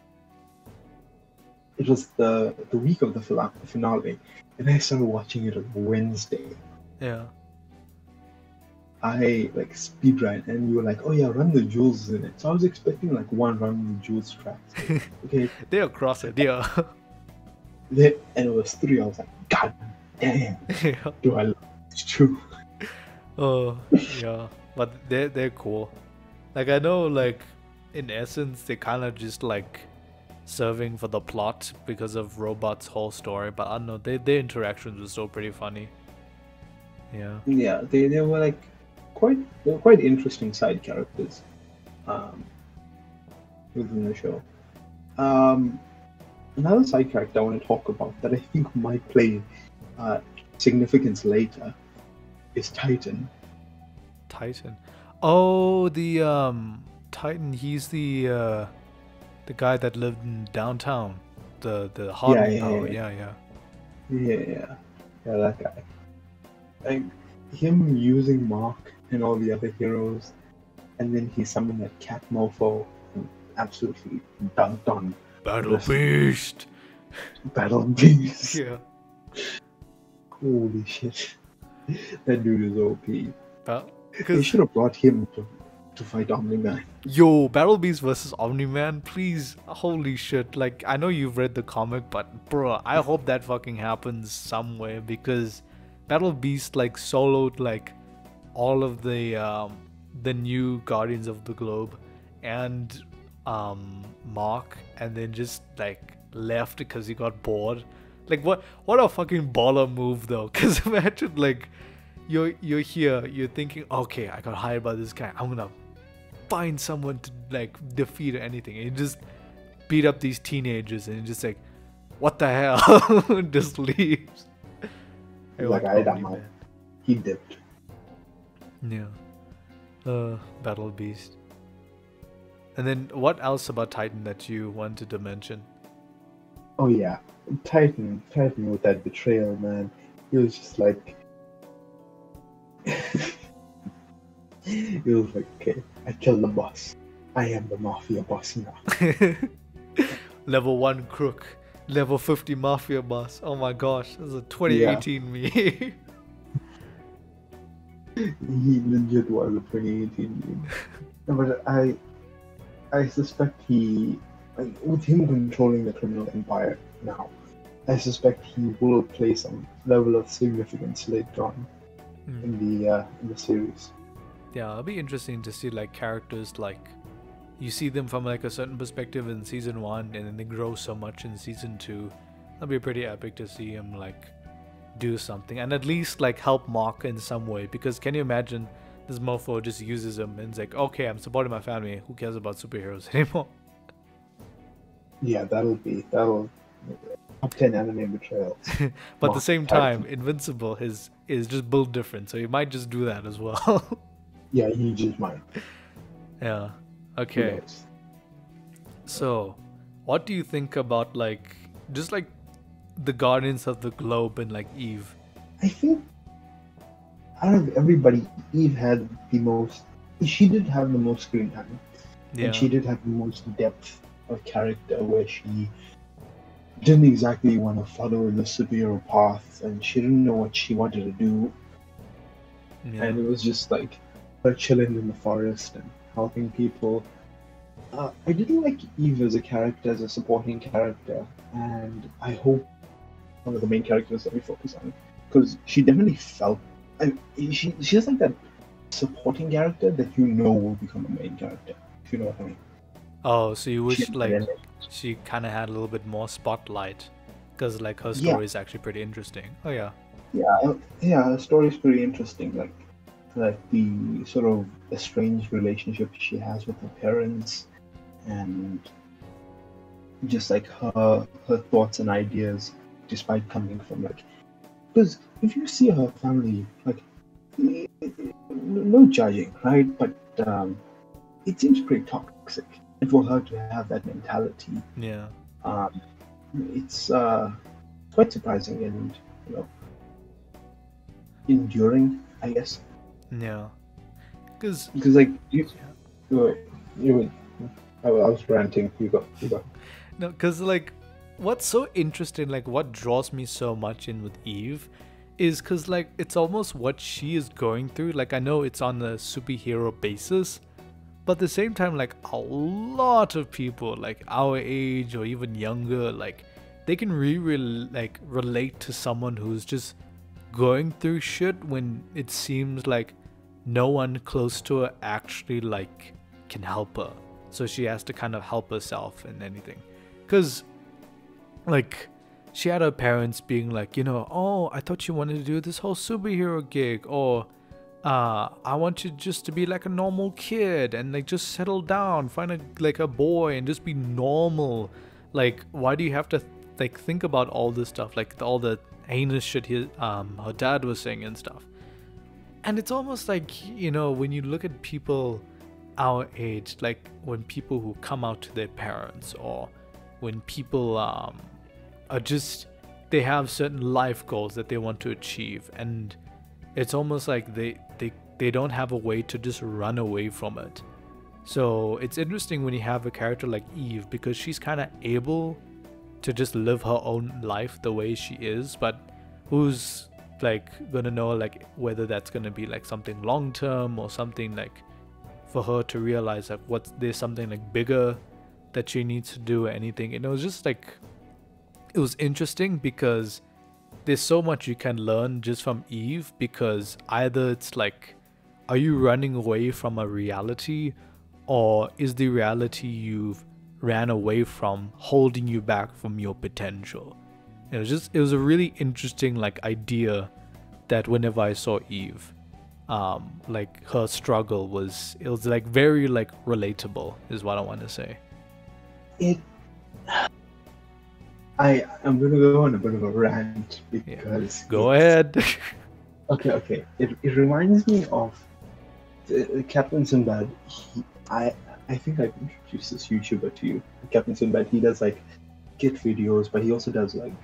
it was the week of the finale, and I started watching it on Wednesday. Yeah. I like speedrun, and you were like, "Oh yeah, run the jewels in it." So I was expecting like one run the jewels tracks. Okay, They're across it, yeah. and it was 3. I was like, "God damn, Yeah. do I love this too?" Oh, yeah. But they're cool. Like, I know, like, in essence, they kind of just, like, serving for the plot because of Robot's whole story. But I don't know, their interactions were still pretty funny. Yeah. Yeah, they were like quite interesting side characters within the show. Another side character I want to talk about that I think might play significance later is Titan. Titan. Oh, the Titan. He's the guy that lived in downtown. The hardening power. Yeah. Yeah, that guy. Like him using Mark and all the other heroes, and then he summoned that cat mofo and absolutely dunked on Battle Beast. Battle Beast. Yeah. Holy shit. That dude is OP. They Because should have brought him to fight Omni-Man. yo, Battle Beast versus Omni-Man, please, holy shit! Like, I know you've read the comic, but bro, I hope that fucking happens somewhere because Battle Beast like soloed like all of the new Guardians of the Globe and Mark, and then just like left because he got bored. Like, what a fucking baller move though! Because imagine like you're here, you're thinking, okay, I got hired by this guy, I'm gonna find someone to like defeat or anything, and you just beat up these teenagers, and you're just like, what the hell? Just leaves. He's like, I don't know. He dipped. Yeah. Battle Beast. And then what else about Titan that you wanted to mention? Oh yeah, Titan with that betrayal, man. He was just like, he was like, okay, I killed the boss. I am the mafia boss now. Level 1 crook, level 50 mafia boss. Oh my gosh, this is a 2018 me. He legit was a 2018 meme. No, but I suspect with him controlling the criminal empire now, I suspect he will play some level of significance later on in the series. Yeah, it'll be interesting to see like characters like you see them from like a certain perspective in season 1 and then they grow so much in season 2. That'll be pretty epic to see him like do something and at least like help Mark in some way, because can you imagine this mofo just uses him and it's like, okay, I'm supporting my family, who cares about superheroes anymore? Yeah, that'll top 10 anime betrayals. But at the same time, Invincible is just built different, so he might just do that as well. Yeah, he just might. Yeah. Who Okay. knows? So, what do you think about like just like the Guardians of the Globe and like Eve? I think out of everybody, Eve had the most. She did have the most screen time, and Yeah. she did have the most depth of character, where she didn't exactly want to follow the superhero path, and she didn't know what she wanted to do, Yeah. and it was just like her chilling in the forest and helping people. I didn't like Eve as a character, as a supporting character, and I hope one of the main characters that we focus on, because she definitely felt. She's like that supporting character that you know will become a main character, if you know what I mean. Oh, so you She wish has that like energy. she kind of had a little bit more spotlight because like her Yeah, story is actually pretty interesting. Oh yeah. yeah. Her story is pretty interesting. Like the sort of estranged relationship she has with her parents, and just like her thoughts and ideas, despite coming from like. Because if you see her family, like no judging, right? But it seems pretty toxic, and for her to have that mentality, Yeah. um, it's quite surprising and you know enduring, I guess. Yeah. Because Because like you, you I was ranting. You go. no, because like what's so interesting, like what draws me so much in with Eve is because like it's almost what she is going through. Like I know it's on a superhero basis, but at the same time, like a lot of people like our age or even younger, like they can really like relate to someone who's just going through shit when it seems like no one close to her actually like can help her. So she has to kind of help herself and anything. Cause like she had her parents being like, oh, I thought you wanted to do this whole superhero gig, or I want you just to be like a normal kid and like just settle down, find a boy and just be normal. Like, why do you have to like think about all this stuff, like all the heinous shit her dad was saying and stuff? And it's almost like when you look at people our age, like when people who come out to their parents, or when people are just they have certain life goals that they want to achieve, and it's almost like they don't have a way to just run away from it. So it's interesting when you have a character like Eve, because she's kind of able to just live her own life the way she is, but who's like gonna know like whether that's gonna be like something long term, or something like for her to realize like there's something like bigger that she needs to do, or anything. And it was just like it was interesting because there's so much you can learn just from Eve, because either it's like, are you running away from a reality, or is the reality you've ran away from holding you back from your potential? It was a really interesting like idea that whenever I saw Eve, like her struggle it was like very like relatable is what I want to say. It. I'm gonna go on a bit of a rant Yeah. because Go ahead. Okay. It reminds me of Captain Sinbad. I think I've introduced this YouTuber to you, Captain Sinbad. He does like kit videos, but he also does like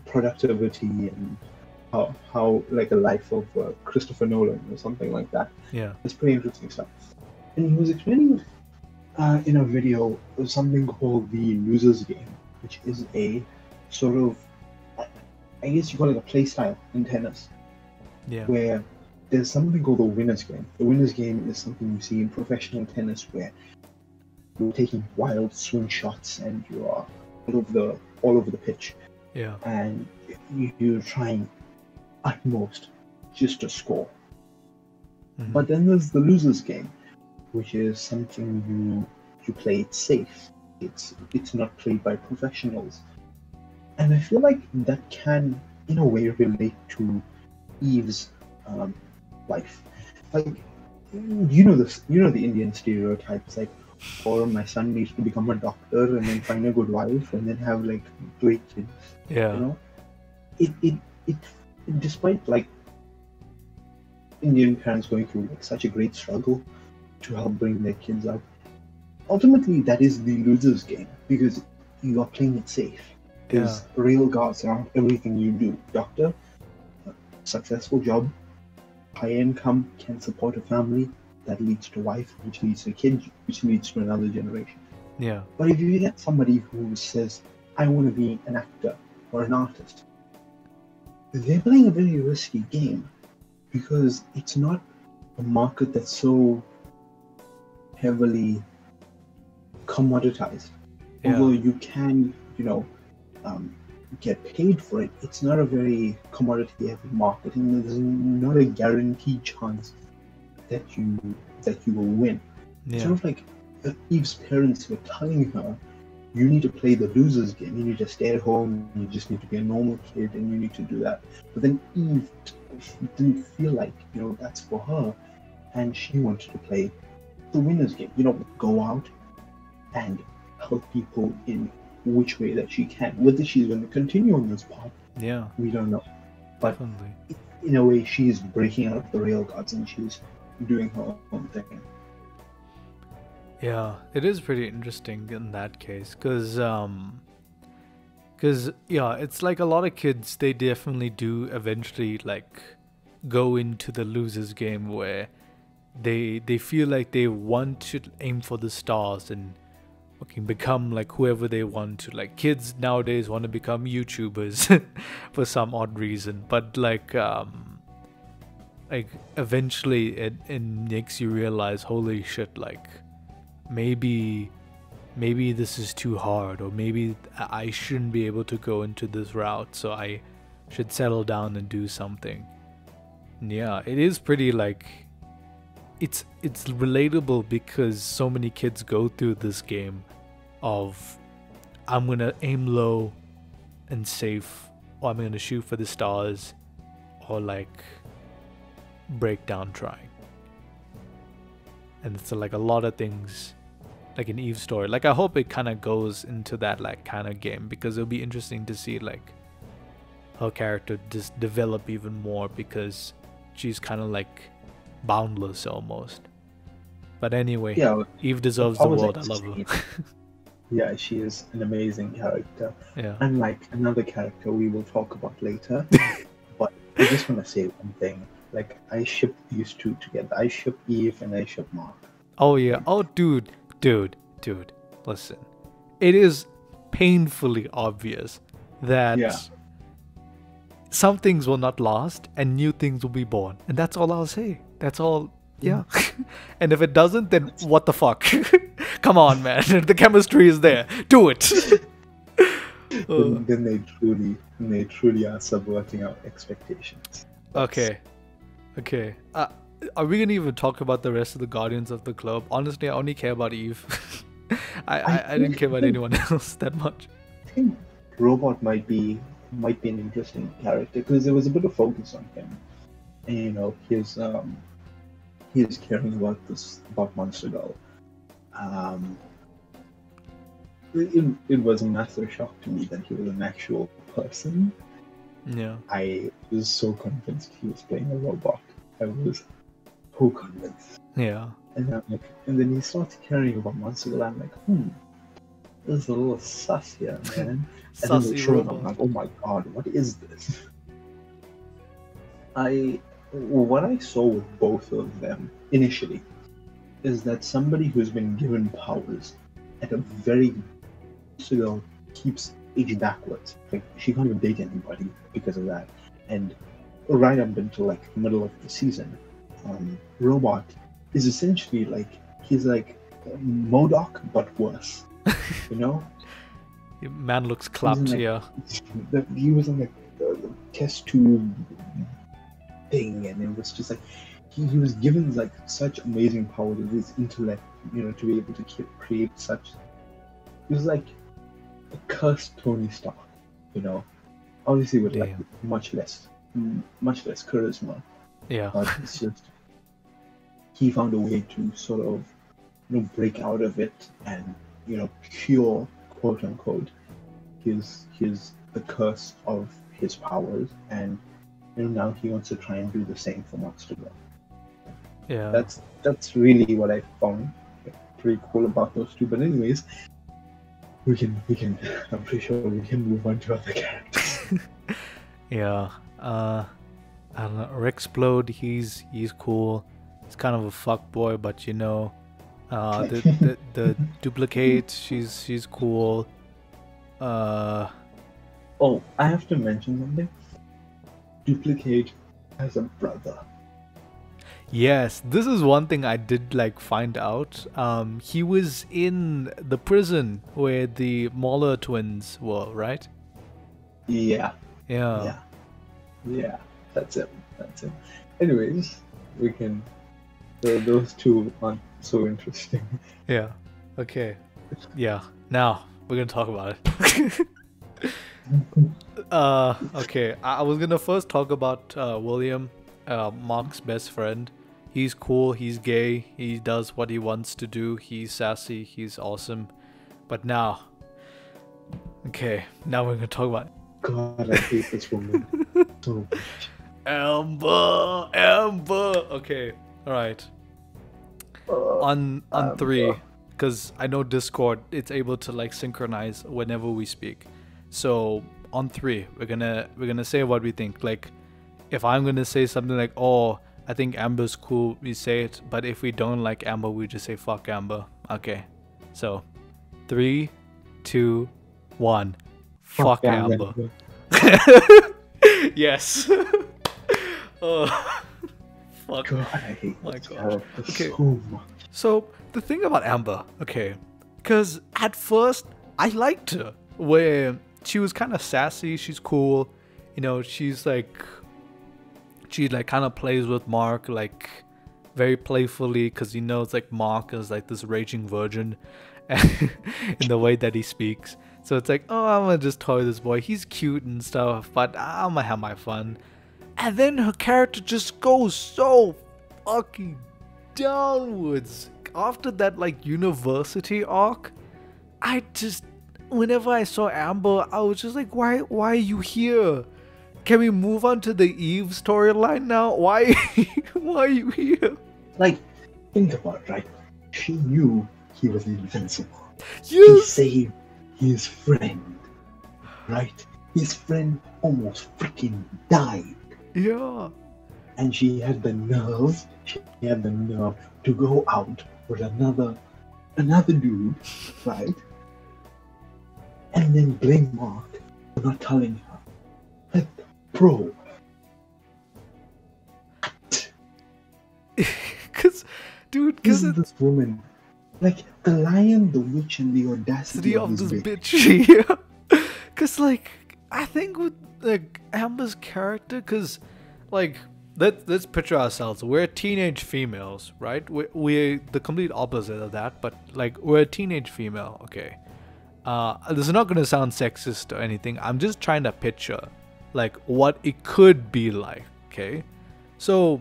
productivity and how like a life of Christopher Nolan or something like that. Yeah. It's pretty interesting stuff. And he was explaining in a video something called the Losers Game, which is a sort of, I guess you call it a play style in tennis, Yeah. where there's something called the Winner's Game. The Winner's Game is something you see in professional tennis, where you're taking wild swing shots and you are all over the pitch, Yeah. and you're trying utmost just to score. Mhm. But then there's the Loser's Game, which is something you play it safe. It's not played by professionals, and I feel like that can, in a way, relate to Eve's life. Like you know the Indian stereotypes, like, or my son needs to become a doctor and then find a good wife and then have like great kids. Yeah. You know, it despite like Indian parents going through like such a great struggle to help bring their kids up. Ultimately, that is the loser's game because you are playing it safe. Because real gods aren't everything you do. Doctor, successful job, high income, can support a family, that leads to wife, which leads to kids, which leads to another generation. Yeah. But if you get somebody who says, I want to be an actor or an artist, they're playing a very risky game because it's not a market that's so heavily commoditized. Yeah. Although you can, get paid for it, it's not a very commodity heavy market, and there's not a guaranteed chance that you will win. Yeah. It's sort of like Eve's parents were telling her, you need to play the loser's game, you need to stay at home, you just need to be a normal kid, and you need to do that. But then Eve didn't feel like, that's for her, and she wanted to play the winner's game, go out and help people in which way that she can. Whether she's going to continue on this path, we don't know. But definitely, in a way, she's breaking out of the real gods and she's doing her own thing. Yeah, it is pretty interesting in that case, because it's like a lot of kids, they definitely do eventually like go into the loser's game where they feel like they want to aim for the stars and fucking become like whoever they want to. Like kids nowadays want to become YouTubers for some odd reason, but like eventually it makes you realize, holy shit, like maybe this is too hard, or maybe I shouldn't be able to go into this route, so I should settle down and do something. And yeah, it is pretty like it's relatable because so many kids go through this game of I'm gonna aim low and safe, or I'm gonna shoot for the stars, or like break down trying. And it's like a lot of things like in Eve's story. Like I hope it kind of goes into that like kind of game, because it'll be interesting to see like her character just develop even more, because she's kind of like boundless almost. But anyway, Eve deserves the world. I love her. Yeah, she is an amazing character. Yeah. Unlike another character we will talk about later. But I just want to say one thing. Like, I ship these two together. I ship Eve and I ship Mark. Oh yeah. Oh dude. Listen. It is painfully obvious that some things will not last and new things will be born. And that's all I'll say. That's all. Yeah. And if it doesn't, then what the fuck? Come on, man. The chemistry is there. Do it. Then they truly are subverting our expectations. Okay. Are we gonna even talk about the rest of the Guardians of the Globe? Honestly, I only care about Eve. I didn't care about anyone else that much. I think Robot might be an interesting character because there was a bit of focus on him, and he is caring about Monster Girl. It was a massive shock to me that he was an actual person. Yeah. I was so convinced he was playing a robot. I was so convinced. Yeah. And then he starts caring about Monster Girl. I'm like, there's a little sus here, man. And then they show it, I'm like, oh my god, what is this? What I saw with both of them initially is that somebody who's been given powers at a very keeps aging backwards. Like she can't even date anybody because of that. And right up until like the middle of the season, Robot is essentially like he's like MODOK but worse. Man looks clapped here. He was in the test tube thing, and it was just like he was given like such amazing power with his intellect, to be able to create such. It was like a cursed Tony Stark, obviously with like much less charisma. Yeah. But it's just he found a way to sort of break out of it and cure, quote unquote, the curse of his powers, and now he wants to try and do the same for Monster Girl. Yeah. That's really what I found pretty cool about those two. But anyways, we can I'm pretty sure we can move on to other characters. Yeah. I don't know. Rexplode, he's cool. He's kind of a fuck boy, but you know, the duplicate, she's cool. Oh, I have to mention something. Duplicate has a brother. Yes, this is one thing I did like find out. He was in the prison where the Mauler twins were, right? Yeah. Yeah. Yeah. That's it. Anyways, we can. Those two aren't so interesting. Yeah. Okay. Yeah. Now we're gonna talk about it. Okay. I was gonna first talk about William, Mark's best friend. He's cool. He's gay. He does what he wants to do. He's sassy. He's awesome. But now, okay. Now we're gonna talk about God, I hate this woman so much. Amber. Okay. All right. On 3, because I know Discord, it's able to like synchronize whenever we speak. So on 3, we're gonna say what we think. Like, if I'm gonna say something like, "Oh, I think Amber's cool," we say it. But if we don't like Amber, we just say "fuck Amber." Okay. So 3, 2, 1. Fuck Amber. Yes. Oh. Fuck. God, I hate My this God. character Okay. so much. So the thing about Amber, okay, because at first I liked her, where she was kind of sassy, she's cool, you know, she like kind of plays with Mark like very playfully, because it's like Mark is like this raging virgin in the way that he speaks. So it's like, oh, I'm gonna just toy this boy, he's cute and stuff, but I'm gonna have my fun. And then her character just goes so fucking downwards after that like university arc. Whenever I saw Amber, I was just like, why are you here? Can we move on to the Eve storyline now? Why are you here? Like, think about it, right? She knew he was invincible. She Yes. saved his friend, right? His friend almost freaking died. Yeah. And she had the nerve to go out with another dude, right? And then blame Mark for not telling her. Like, bro. Cause This is it's this woman. Like, the lion, the witch, and the audacity the of of this this bitch. bitch. Yeah. Cause like I think with like Amber's character, cause like let's picture ourselves. We're teenage females, right? We're the complete opposite of that, but like we're a teenage female, okay. This is not gonna sound sexist or anything. I'm just trying to picture like what it could be like, okay? So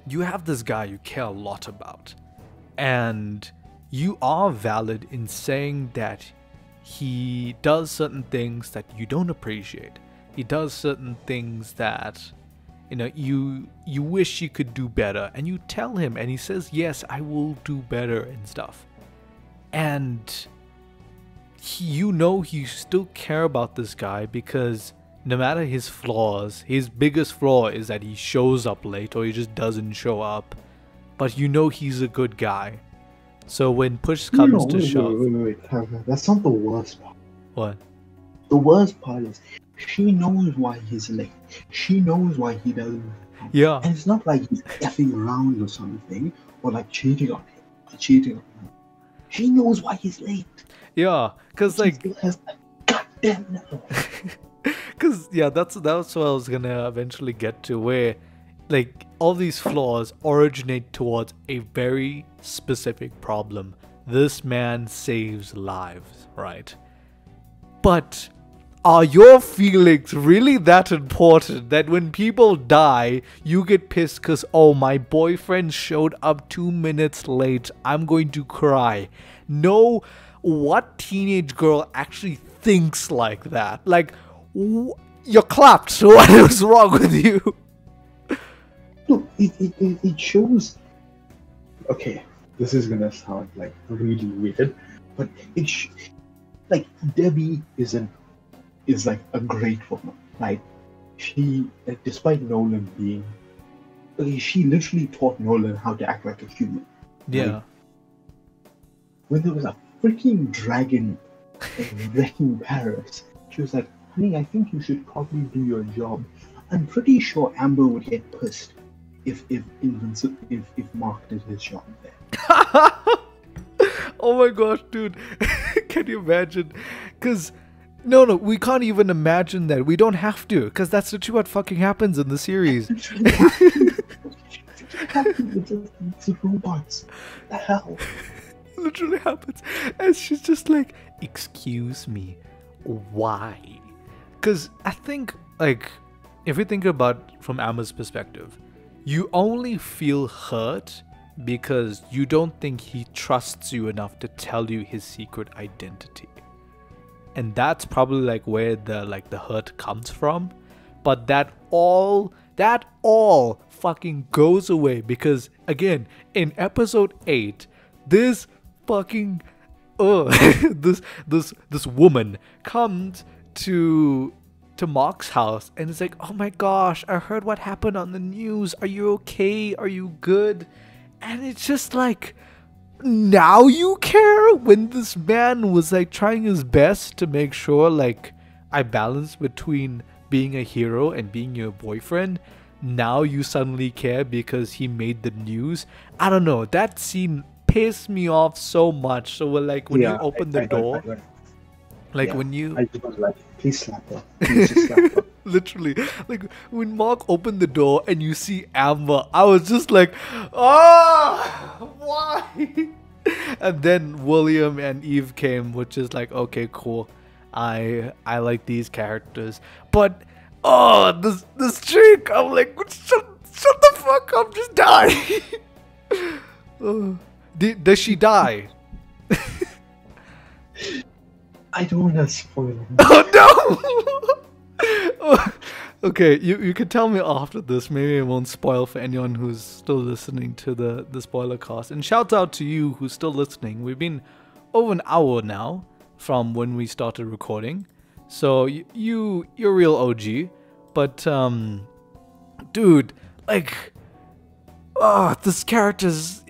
you have this guy you care a lot about, and you are valid in saying that he does certain things that you don't appreciate. He does certain things that you wish you could do better, and you tell him, and he says, yes, I will do better and stuff. And you still care about this guy, because no matter his flaws, his biggest flaw is that he shows up late or he just doesn't show up, but he's a good guy. So when push comes to shove... Wait. That's not the worst part. What? The worst part is she knows why he's late. She knows why he doesn't come. Yeah. And it's not like he's effing around or something, or like cheating on him. She knows why he's late. Yeah, because like... She has a goddamn no. Because, yeah, that's what I was gonna eventually get to, where like all these flaws originate towards a very specific problem. This man saves lives, right? But are your feelings really that important that when people die, you get pissed because, oh, my boyfriend showed up 2 minutes late, I'm going to cry? No, what teenage girl actually thinks like that? Like, you're clapped, so what is wrong with you? no, it shows. Okay, this is gonna sound like really weird, but like Debbie is like a great woman, right? She, like, despite Nolan being, okay, she literally taught Nolan how to act like a human. Yeah. Like, when there was a freaking dragon wrecking Paris, she was like, "Honey, I think you should probably do your job." I'm pretty sure Amber would get pissed if Mark did his job there. Oh my gosh, dude. Can you imagine? Because, no, we can't even imagine that. We don't have to, because that's literally what fucking happens in the series. It's robots. The hell? Literally happens. And she's just like, excuse me, why? Because I think, like, if you think about from Amber's perspective, you only feel hurt because you don't think he trusts you enough to tell you his secret identity. And that's probably like where the hurt comes from. But that all fucking goes away because, again, in episode 8, this fucking this woman comes to Mark's house and it's like, "Oh my gosh, I heard what happened on the news. Are you okay? Are you good?" And it's just like, now you care, when this man was like trying his best to make sure like I balance between being a hero and being your boyfriend. Now you suddenly care because he made the news. I don't know, that scene pissed me off so much. So like when you open the door, like when you, I was like, please slap her. Please just slap her. Literally, like when Mark opened the door and you see Amber, I was just like, oh, why? And then William and Eve came, which is like, okay, cool. I like these characters, but this chick, I'm like, shut the fuck up, just die. Does she die? I don't want to spoil it. Oh no! Okay, you can tell me after this. Maybe it won't spoil for anyone who's still listening to the spoiler cast. And shout out to you who's still listening. We've been over an hour now from when we started recording, so you're real OG. But dude, like, this character's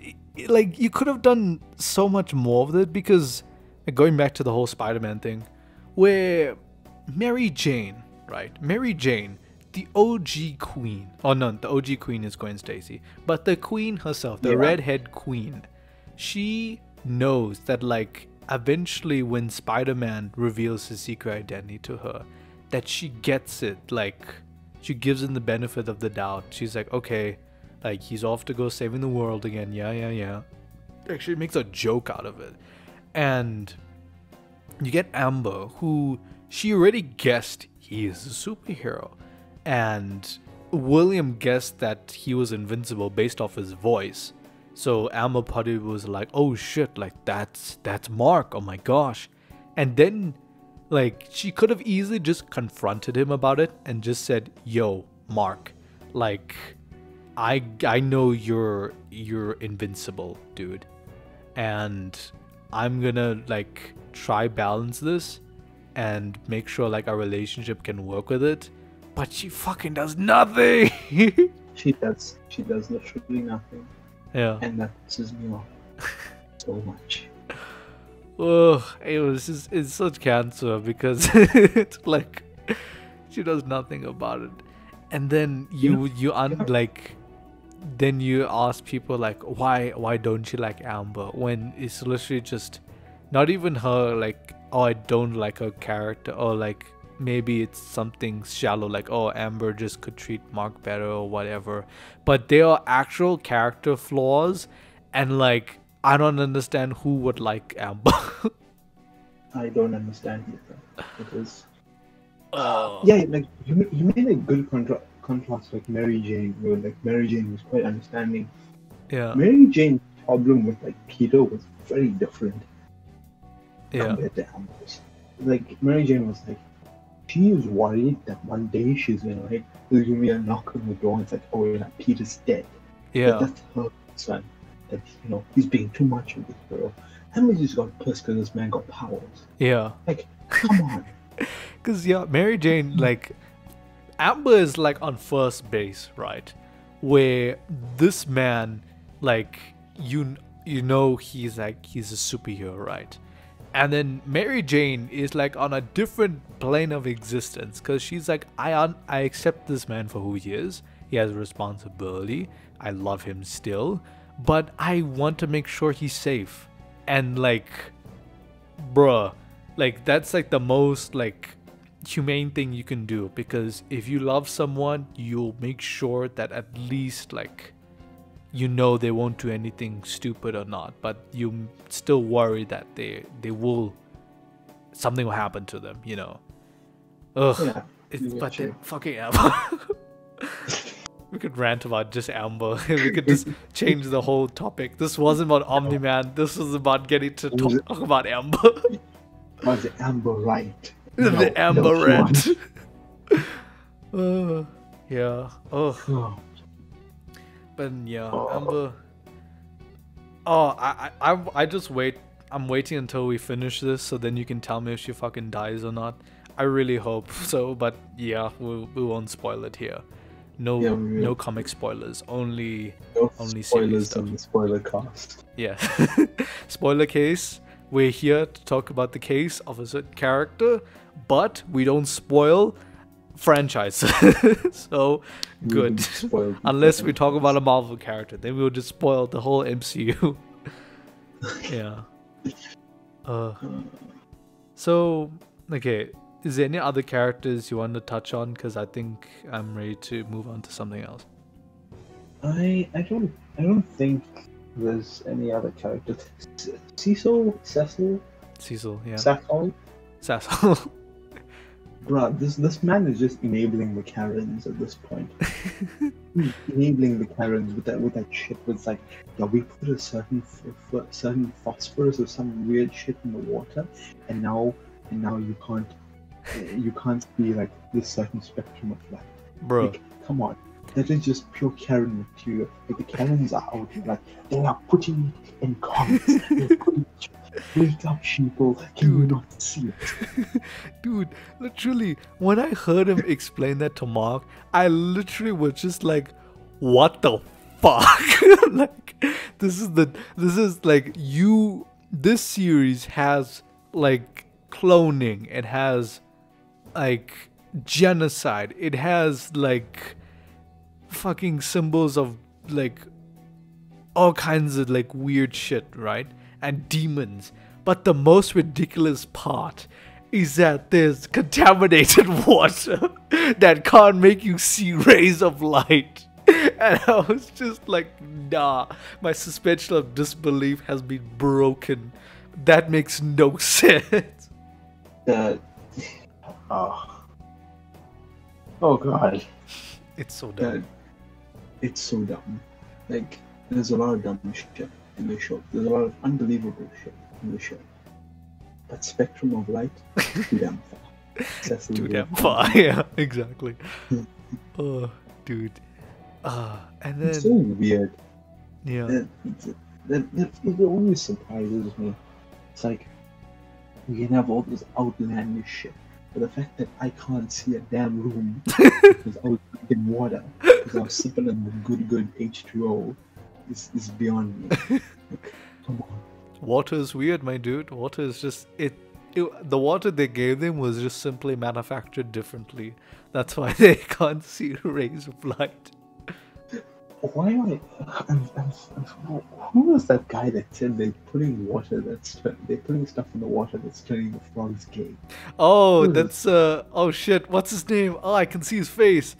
like, you could have done so much more with it, because going back to the whole Spider-Man thing, where Mary Jane, right? Mary Jane, the OG queen. Oh no, the OG queen is Gwen Stacy. But the queen herself, the redhead queen, she knows that like eventually when Spider-Man reveals his secret identity to her, that she gets it. Like, she gives him the benefit of the doubt. She's like, okay, like he's off to go saving the world again. Yeah. Actually makes a joke out of it. And you get Amber, who she already guessed he is a superhero, and William guessed that he was invincible based off his voice. So Amber Putty was like, oh shit, like that's Mark, oh my gosh. And then like she could have easily just confronted him about it and just said, yo, Mark, like I know you're invincible, dude, and I'm gonna like try balance this and make sure like our relationship can work with it. But she fucking does nothing. She does literally nothing. Yeah. And that pisses me off so much. Oh, it's such cancer, because it's like she does nothing about it. And then then you ask people like, why don't you like Amber, when it's literally just not even her like, oh, I don't like her character, or like maybe it's something shallow like, oh, Amber just could treat Mark better or whatever. But there are actual character flaws, and like I don't understand who would like Amber. I don't understand either, because yeah, like you made a good contrast like Mary Jane, where like Mary Jane was quite understanding. Yeah. Mary Jane's problem with like Peter was very different compared to Amber's. Like Mary Jane was like, she is worried that one day she's gonna like there's gonna be a knock on the door and it's like, oh, you know, Peter's dead. Yeah. That's her concern. That he's being too much of this girl. Emily just got pissed because this man got powers. Yeah. Like, come on. Because Mary Jane, like, Amber is like on first base, right? Where this man, like, you know he's a superhero, right? And then Mary Jane is like on a different plane of existence because she's like, I accept this man for who he is. He has a responsibility. I love him still, but I want to make sure he's safe. And like, bruh, like that's like the most like humane thing you can do, because if you love someone, you'll make sure that at least like they won't do anything stupid or not, but you still worry that they will, something will happen to them, Ugh. Yeah, But then fucking Amber. We could rant about just Amber. We could just change the whole topic. This wasn't about Omni-Man. This was about getting to talk about Amber. Was the Amber right? The Amber rant. Yeah. Oh. But yeah, Amber. Oh, I just wait. I'm waiting until we finish this, so then you can tell me if she fucking dies or not. I really hope so, but yeah, we won't spoil it here. No comic spoilers. Only spoilers on the spoiler cast. Yeah. Spoiler case. We're here to talk about the case of a certain character, but we don't spoil franchises. So good. Unless we talk about a Marvel character, then we'll just spoil the whole MCU. Yeah. So okay, is there any other characters you want to touch on? Because I think I'm ready to move on to something else. I don't think there's any other characters. Cecil, yeah. Cecil. Bruh, this man is just enabling the Karens at this point. He's enabling the Karens with that shit. It's like, yeah, we put a certain phosphorus or some weird shit in the water, and now you can't see like this certain spectrum of light. Bro, like, come on. That is just pure Karen material. Like the Karens are out, like they are putting it in comments. They're putting wake up, sheeple. Can you not see it? Dude, literally, when I heard him explain that to Mark, I literally was just like, what the fuck? Like, this series has like cloning, it has like genocide, it has like fucking symbols of like all kinds of like weird shit, right? And demons. But the most ridiculous part is that there's contaminated water that can't make you see rays of light. And I was just like, nah, my suspension of disbelief has been broken. That makes no sense. Oh god. It's so dumb. It's so dumb. Like, there's a lot of dumb shit in the show. There's a lot of unbelievable shit in the show. But spectrum of light, too damn far. Too damn far, yeah, exactly. Oh, dude. And then... It's so weird. Yeah. It always surprises me. It's like, we can have all this outlandish shit, but the fact that I can't see a damn room because I was drinking water, because I was sipping on the good H2O, is beyond me. Like, come on. Water is weird, my dude. Water is just... The water they gave them was just simply manufactured differently. That's why they can't see rays of light. Why am I... Who was that guy that said they're putting stuff in the water that's turning the frogs gay? Oh, that's oh shit, what's his name? Oh, I can see his face.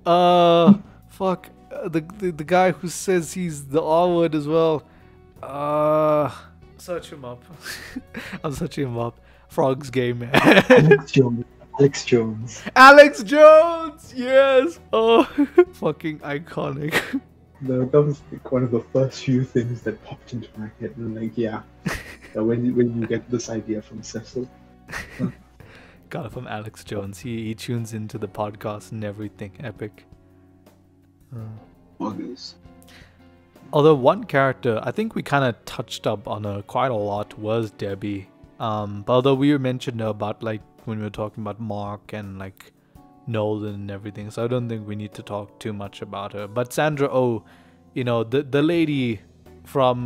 Fuck, the guy who says he's the R word as well. Search him up. I'm searching him up. Frogs gay, man. Alex Jones. Alex Jones! Yes! Oh, fucking iconic. No, that was like one of the first few things that popped into my head. And like, yeah, when you get this idea from Cecil. Got it from Alex Jones. He tunes into the podcast and everything. Epic. August. Although one character I think we kind of touched up on her quite a lot was Debbie. But although we mentioned her about like when we were talking about Mark and like Nolan and everything, so I don't think we need to talk too much about her. But Sandra Oh, you know, the lady from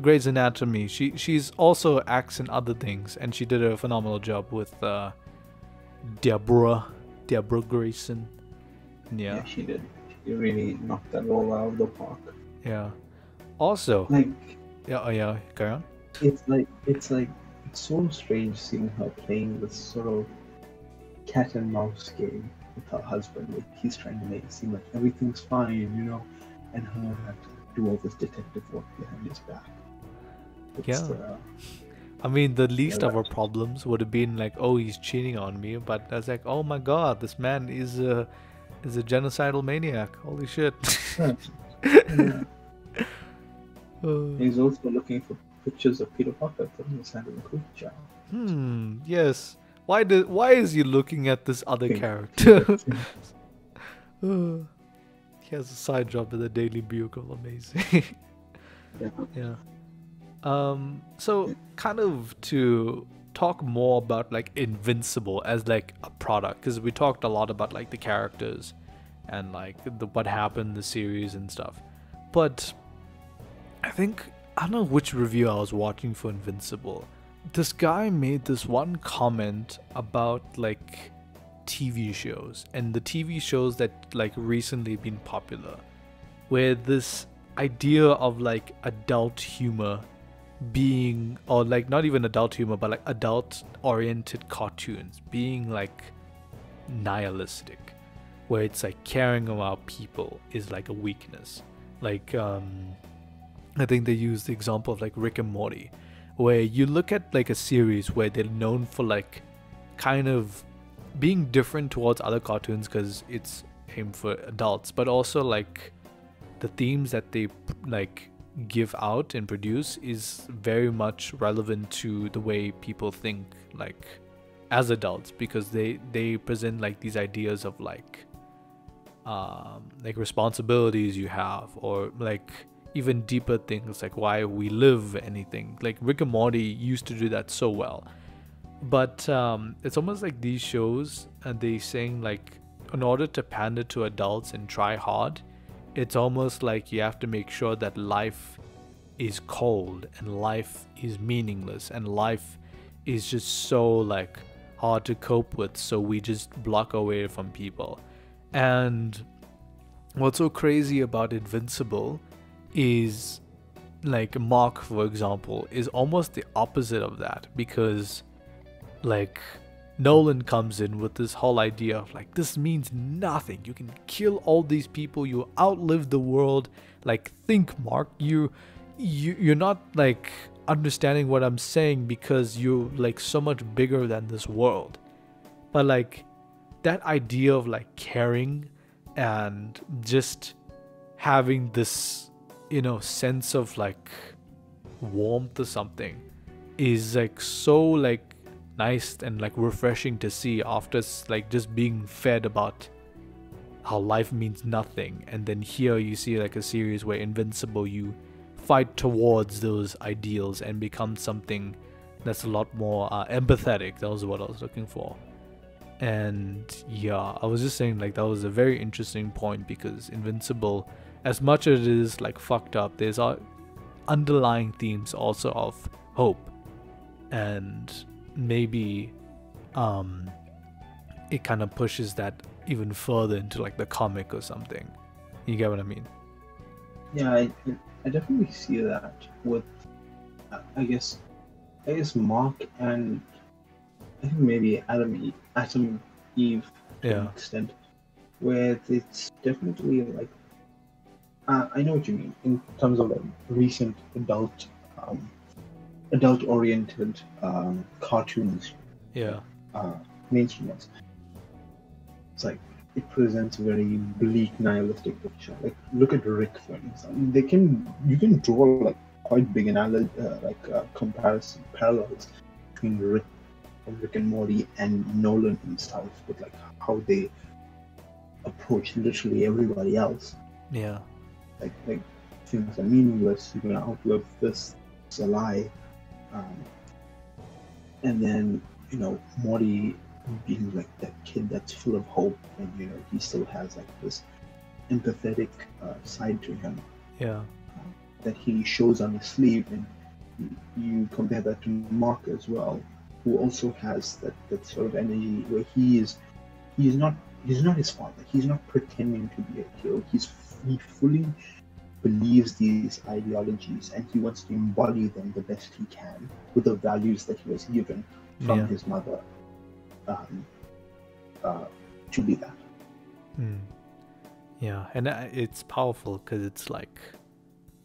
Grey's Anatomy, she's also acts in other things, and she did a phenomenal job with Deborah Grayson. Yeah, she did. She really knocked that role out of the park. Yeah. Also, Like, yeah, carry on. it's so strange seeing her playing this sort of cat and mouse game with her husband. Like, he's trying to make it seem like everything's fine, you know, and her have to do all this detective work behind his back. I mean, the least of our problems would have been like, oh, he's cheating on me, but I was like, oh my god, this man is a genocidal maniac. Holy shit. Yeah. He's also looking for pictures of Peter Parker putting his hand in the cookie jar. Yes. Why is he looking at this other character? He has a side job at the Daily Bugle. Amazing. Yeah. So kind of to talk more about like Invincible as like a product, because we talked a lot about like the characters and like what happened in the series and stuff. But I don't know which review I was watching for Invincible. This guy made this one comment about like TV shows and the TV shows that like recently been popular, where this idea of like adult humor being, or like not even adult humor, but like adult oriented cartoons being like nihilistic, where it's like caring about people is like a weakness. Like I think they use the example of like Rick and Morty, where you look at like a series where they're known for like kind of being different towards other cartoons because it's aimed for adults, but also like the themes that they like give out and produce is very much relevant to the way people think like as adults, because they present like these ideas of like responsibilities you have, or like even deeper things like why we live, anything. Like Rick and Morty used to do that so well. But it's almost like these shows, and they saying like in order to pander to adults and try hard, it's almost like you have to make sure that life is cold and life is meaningless and life is just so like hard to cope with, so we just block away from people. And what's so crazy about Invincible is like Mark, for example, is almost the opposite of that, because like Nolan comes in with this whole idea of like, this means nothing, you can kill all these people, you outlive the world. Like, think, Mark, you're not like understanding what I'm saying because you're like so much bigger than this world. But like that idea of like caring and just having this, you know, sense of like warmth or something is like so like nice and like refreshing to see after like just being fed about how life means nothing. And then here you see like a series where Invincible, you fight towards those ideals and become something that's a lot more empathetic. That was what I was looking for. And yeah, I was just saying like that was a very interesting point, because Invincible, as much as it is like fucked up, there's underlying themes also of hope, and maybe it kind of pushes that even further into like the comic or something. You get what I mean? Yeah, I definitely see that with I guess Mark and I think maybe Adam Eve to an extent, where it's definitely like I know what you mean in terms of like recent adult oriented cartoons. Yeah. Mainstream ones. It's like it presents a very bleak, nihilistic picture. Like look at Rick, for instance. You can draw like quite big parallels between Rick Rick and Morty and Nolan himself, with like how they approach literally everybody else. Yeah. Like things are meaningless. You're gonna outlive this. It's a lie. And then Morty being like that kid that's full of hope, and he still has like this empathetic side to him. Yeah. That he shows on his sleeve, and you compare that to Mark as well, who also has that sort of energy where he's not his father. He's not pretending to be a hero. He fully believes these ideologies, and he wants to embody them the best he can with the values that he was given from his mother to be that. Yeah, and it's powerful because it's like,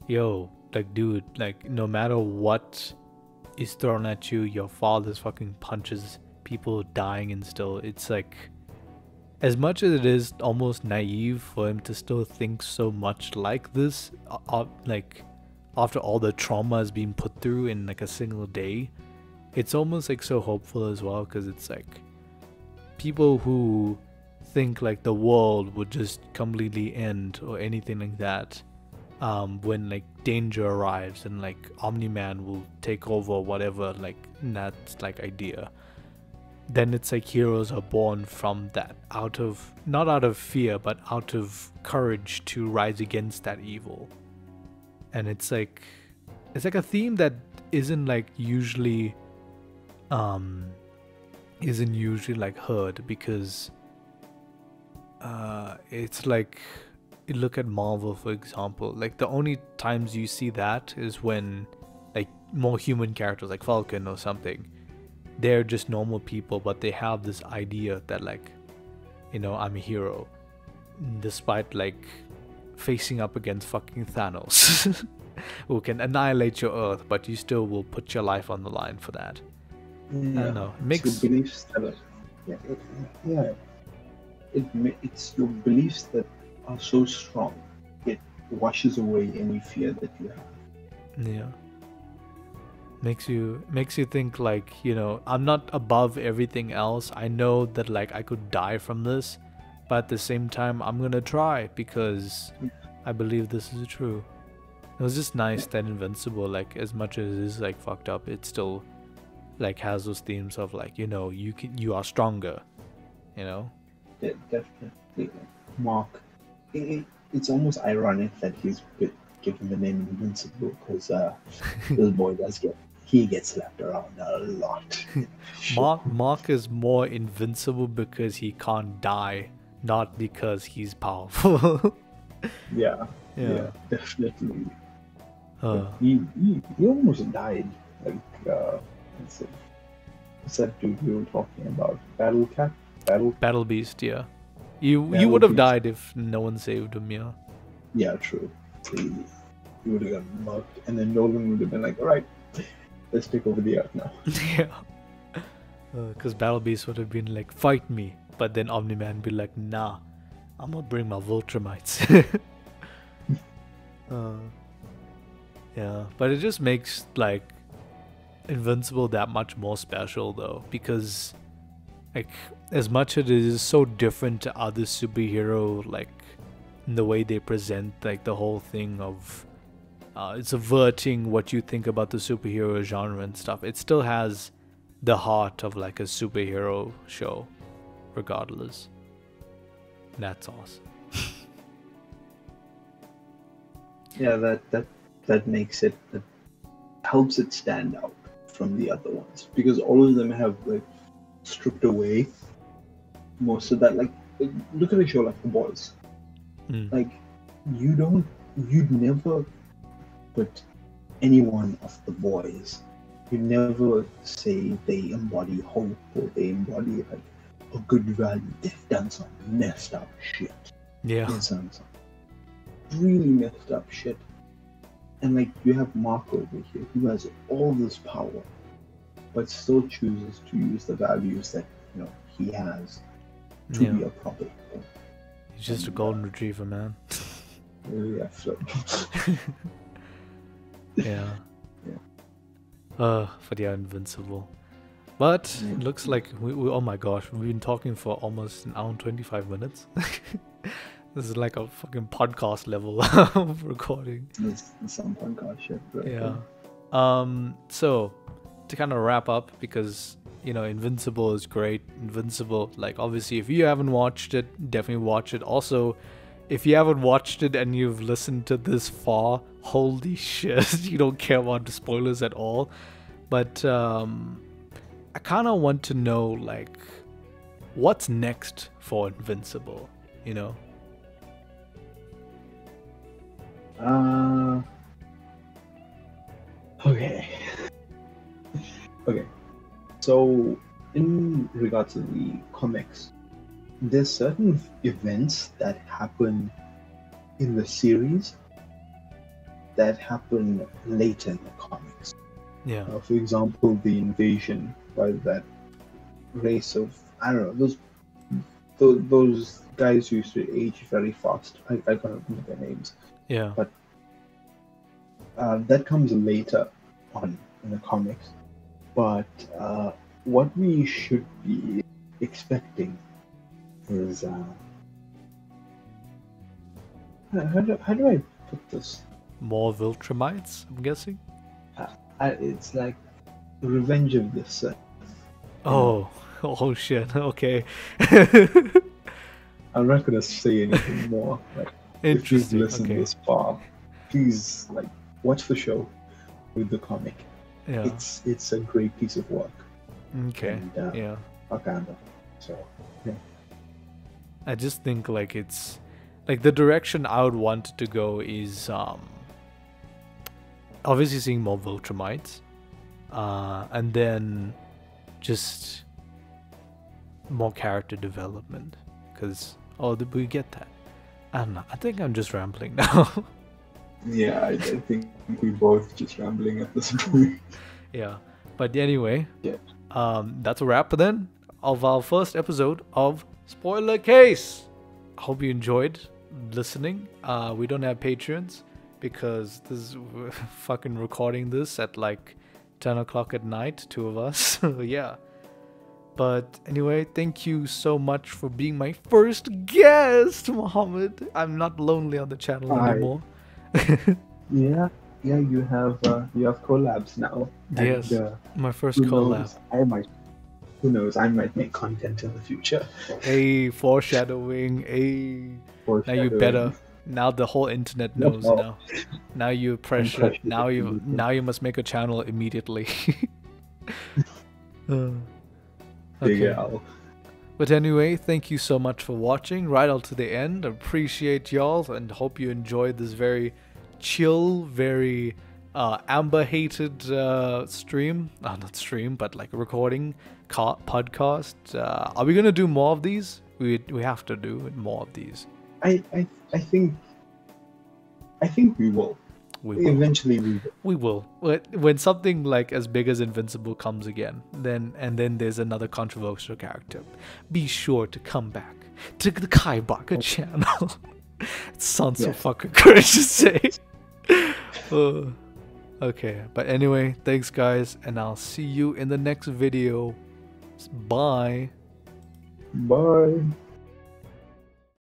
yo, like, dude, like, no matter what is thrown at you, your father's fucking punches, people dying, and still, it's like, as much as it is almost naive for him to still think so much like this, like, after all the trauma has been put through in like a single day, it's almost like so hopeful as well, because it's like, people who think like the world would just completely end or anything like that, when like danger arrives and like Omni-Man will take over or whatever, like that like idea, then it's like heroes are born from that, not out of fear, but out of courage to rise against that evil. And it's like a theme that isn't usually like heard, because it's like, you look at Marvel, for example, like the only times you see that is when like more human characters like Falcon or something, they're just normal people, but they have this idea that like, I'm a hero, despite like facing up against fucking Thanos who can annihilate your Earth, but you still will put your life on the line for that. I don't know. It makes it's your beliefs it's your beliefs that are so strong, it washes away any fear that you have. Yeah. Makes you think like, I'm not above everything else. I know that like I could die from this, but at the same time I'm gonna try because I believe this is true. It was just nice that Invincible, like, as much as it is like fucked up, it still like has those themes of like, you are stronger, Yeah, definitely. Mark, it's almost ironic that he's given the name Invincible, because this boy gets slapped around a lot. Mark is more invincible because he can't die, not because he's powerful. Yeah, definitely. He almost died. Like, what's that dude we were talking about? Battle Beast, yeah. You would have died if no one saved him, yeah. Yeah, true. He would have gotten mugged, and then Nolan would have been like, alright, let's take over the Earth now. Yeah. Because Battle Beast would have been like, fight me. But then Omni-Man would be like, nah, I'm gonna bring my Voltramites. Yeah, but it just makes like Invincible that much more special though, because like, as much as it is so different to other superhero, like in the way they present like the whole thing of it's averting what you think about the superhero genre and stuff, it still has the heart of like a superhero show regardless. And that's awesome. Yeah, that makes it, that helps it stand out from the other ones, because all of them have like stripped away most of that. Like, look at a show like The Boys. Like, you'd never put anyone of The Boys, you'd never say they embody hope or they embody like a good value. They've done some messed up shit. Yeah. They've done some really messed up shit. And like, you have Mark over here who has all this power, but still chooses to use the values that he has to be a proper hero. He's just a golden retriever, man. Yeah, so. Yeah. But yeah, Invincible. But it looks like oh my gosh, we've been talking for almost an hour and 25 minutes. This is like a fucking podcast level of recording. It's some podcast shit, right? Yeah. So to kind of wrap up, because you know Invincible is great. Invincible, like obviously if you haven't watched it, definitely watch it. Also, if you haven't watched it and you've listened to this far, holy shit, you don't care about the spoilers at all. But I kind of want to know, like, what's next for Invincible, you know? Okay. Okay. So, in regards to the comics, there's certain events that happen in the series that happen later in the comics. Yeah. For example, the invasion by that race of, I don't know, those guys who used to age very fast. I can't remember their names. Yeah. But that comes later on in the comics. But what we should be expecting is how do I put this? More Viltrumites, I'm guessing? It's like Revenge of the Sith. Oh shit, okay. I'm not gonna say anything more. Like, if you've listened this far, please watch the show with the comic. Yeah. It's a great piece of work. Okay. And, yeah. Wakanda. So yeah. I just think like it's like the direction I would want to go is obviously seeing more Viltrumites, and then just more character development. Because did we get that? I don't know. I think I'm just rambling now. Yeah, I think we both just rambling at this point. Yeah, but anyway, yeah. That's a wrap then of our first episode of Spoiler Case. I hope you enjoyed listening. We don't have Patreons because we're fucking recording this at like 10 o'clock at night, two of us. So yeah. But anyway, thank you so much for being my first guest, Mohammed. I'm not lonely on the channel anymore. Yeah, you have collabs now. Yes, and, my first collab. Who knows? I might make content in the future. Foreshadowing. Now you better. Now the whole internet knows. No. Now you pressure. Now you must make a channel immediately. Okay. But anyway, thank you so much for watching right up to the end. I appreciate y'all and hope you enjoyed this very chill, very Amber-hated stream. Not stream, but like recording podcast. Are we gonna do more of these? We have to do more of these. I think we will. Eventually we will. When something like as big as Invincible comes again, then there's another controversial character, be sure to come back to the Kaibaka channel. It sounds so fucking cringe to say. Okay, but anyway, thanks guys, and I'll see you in the next video. Bye. Bye.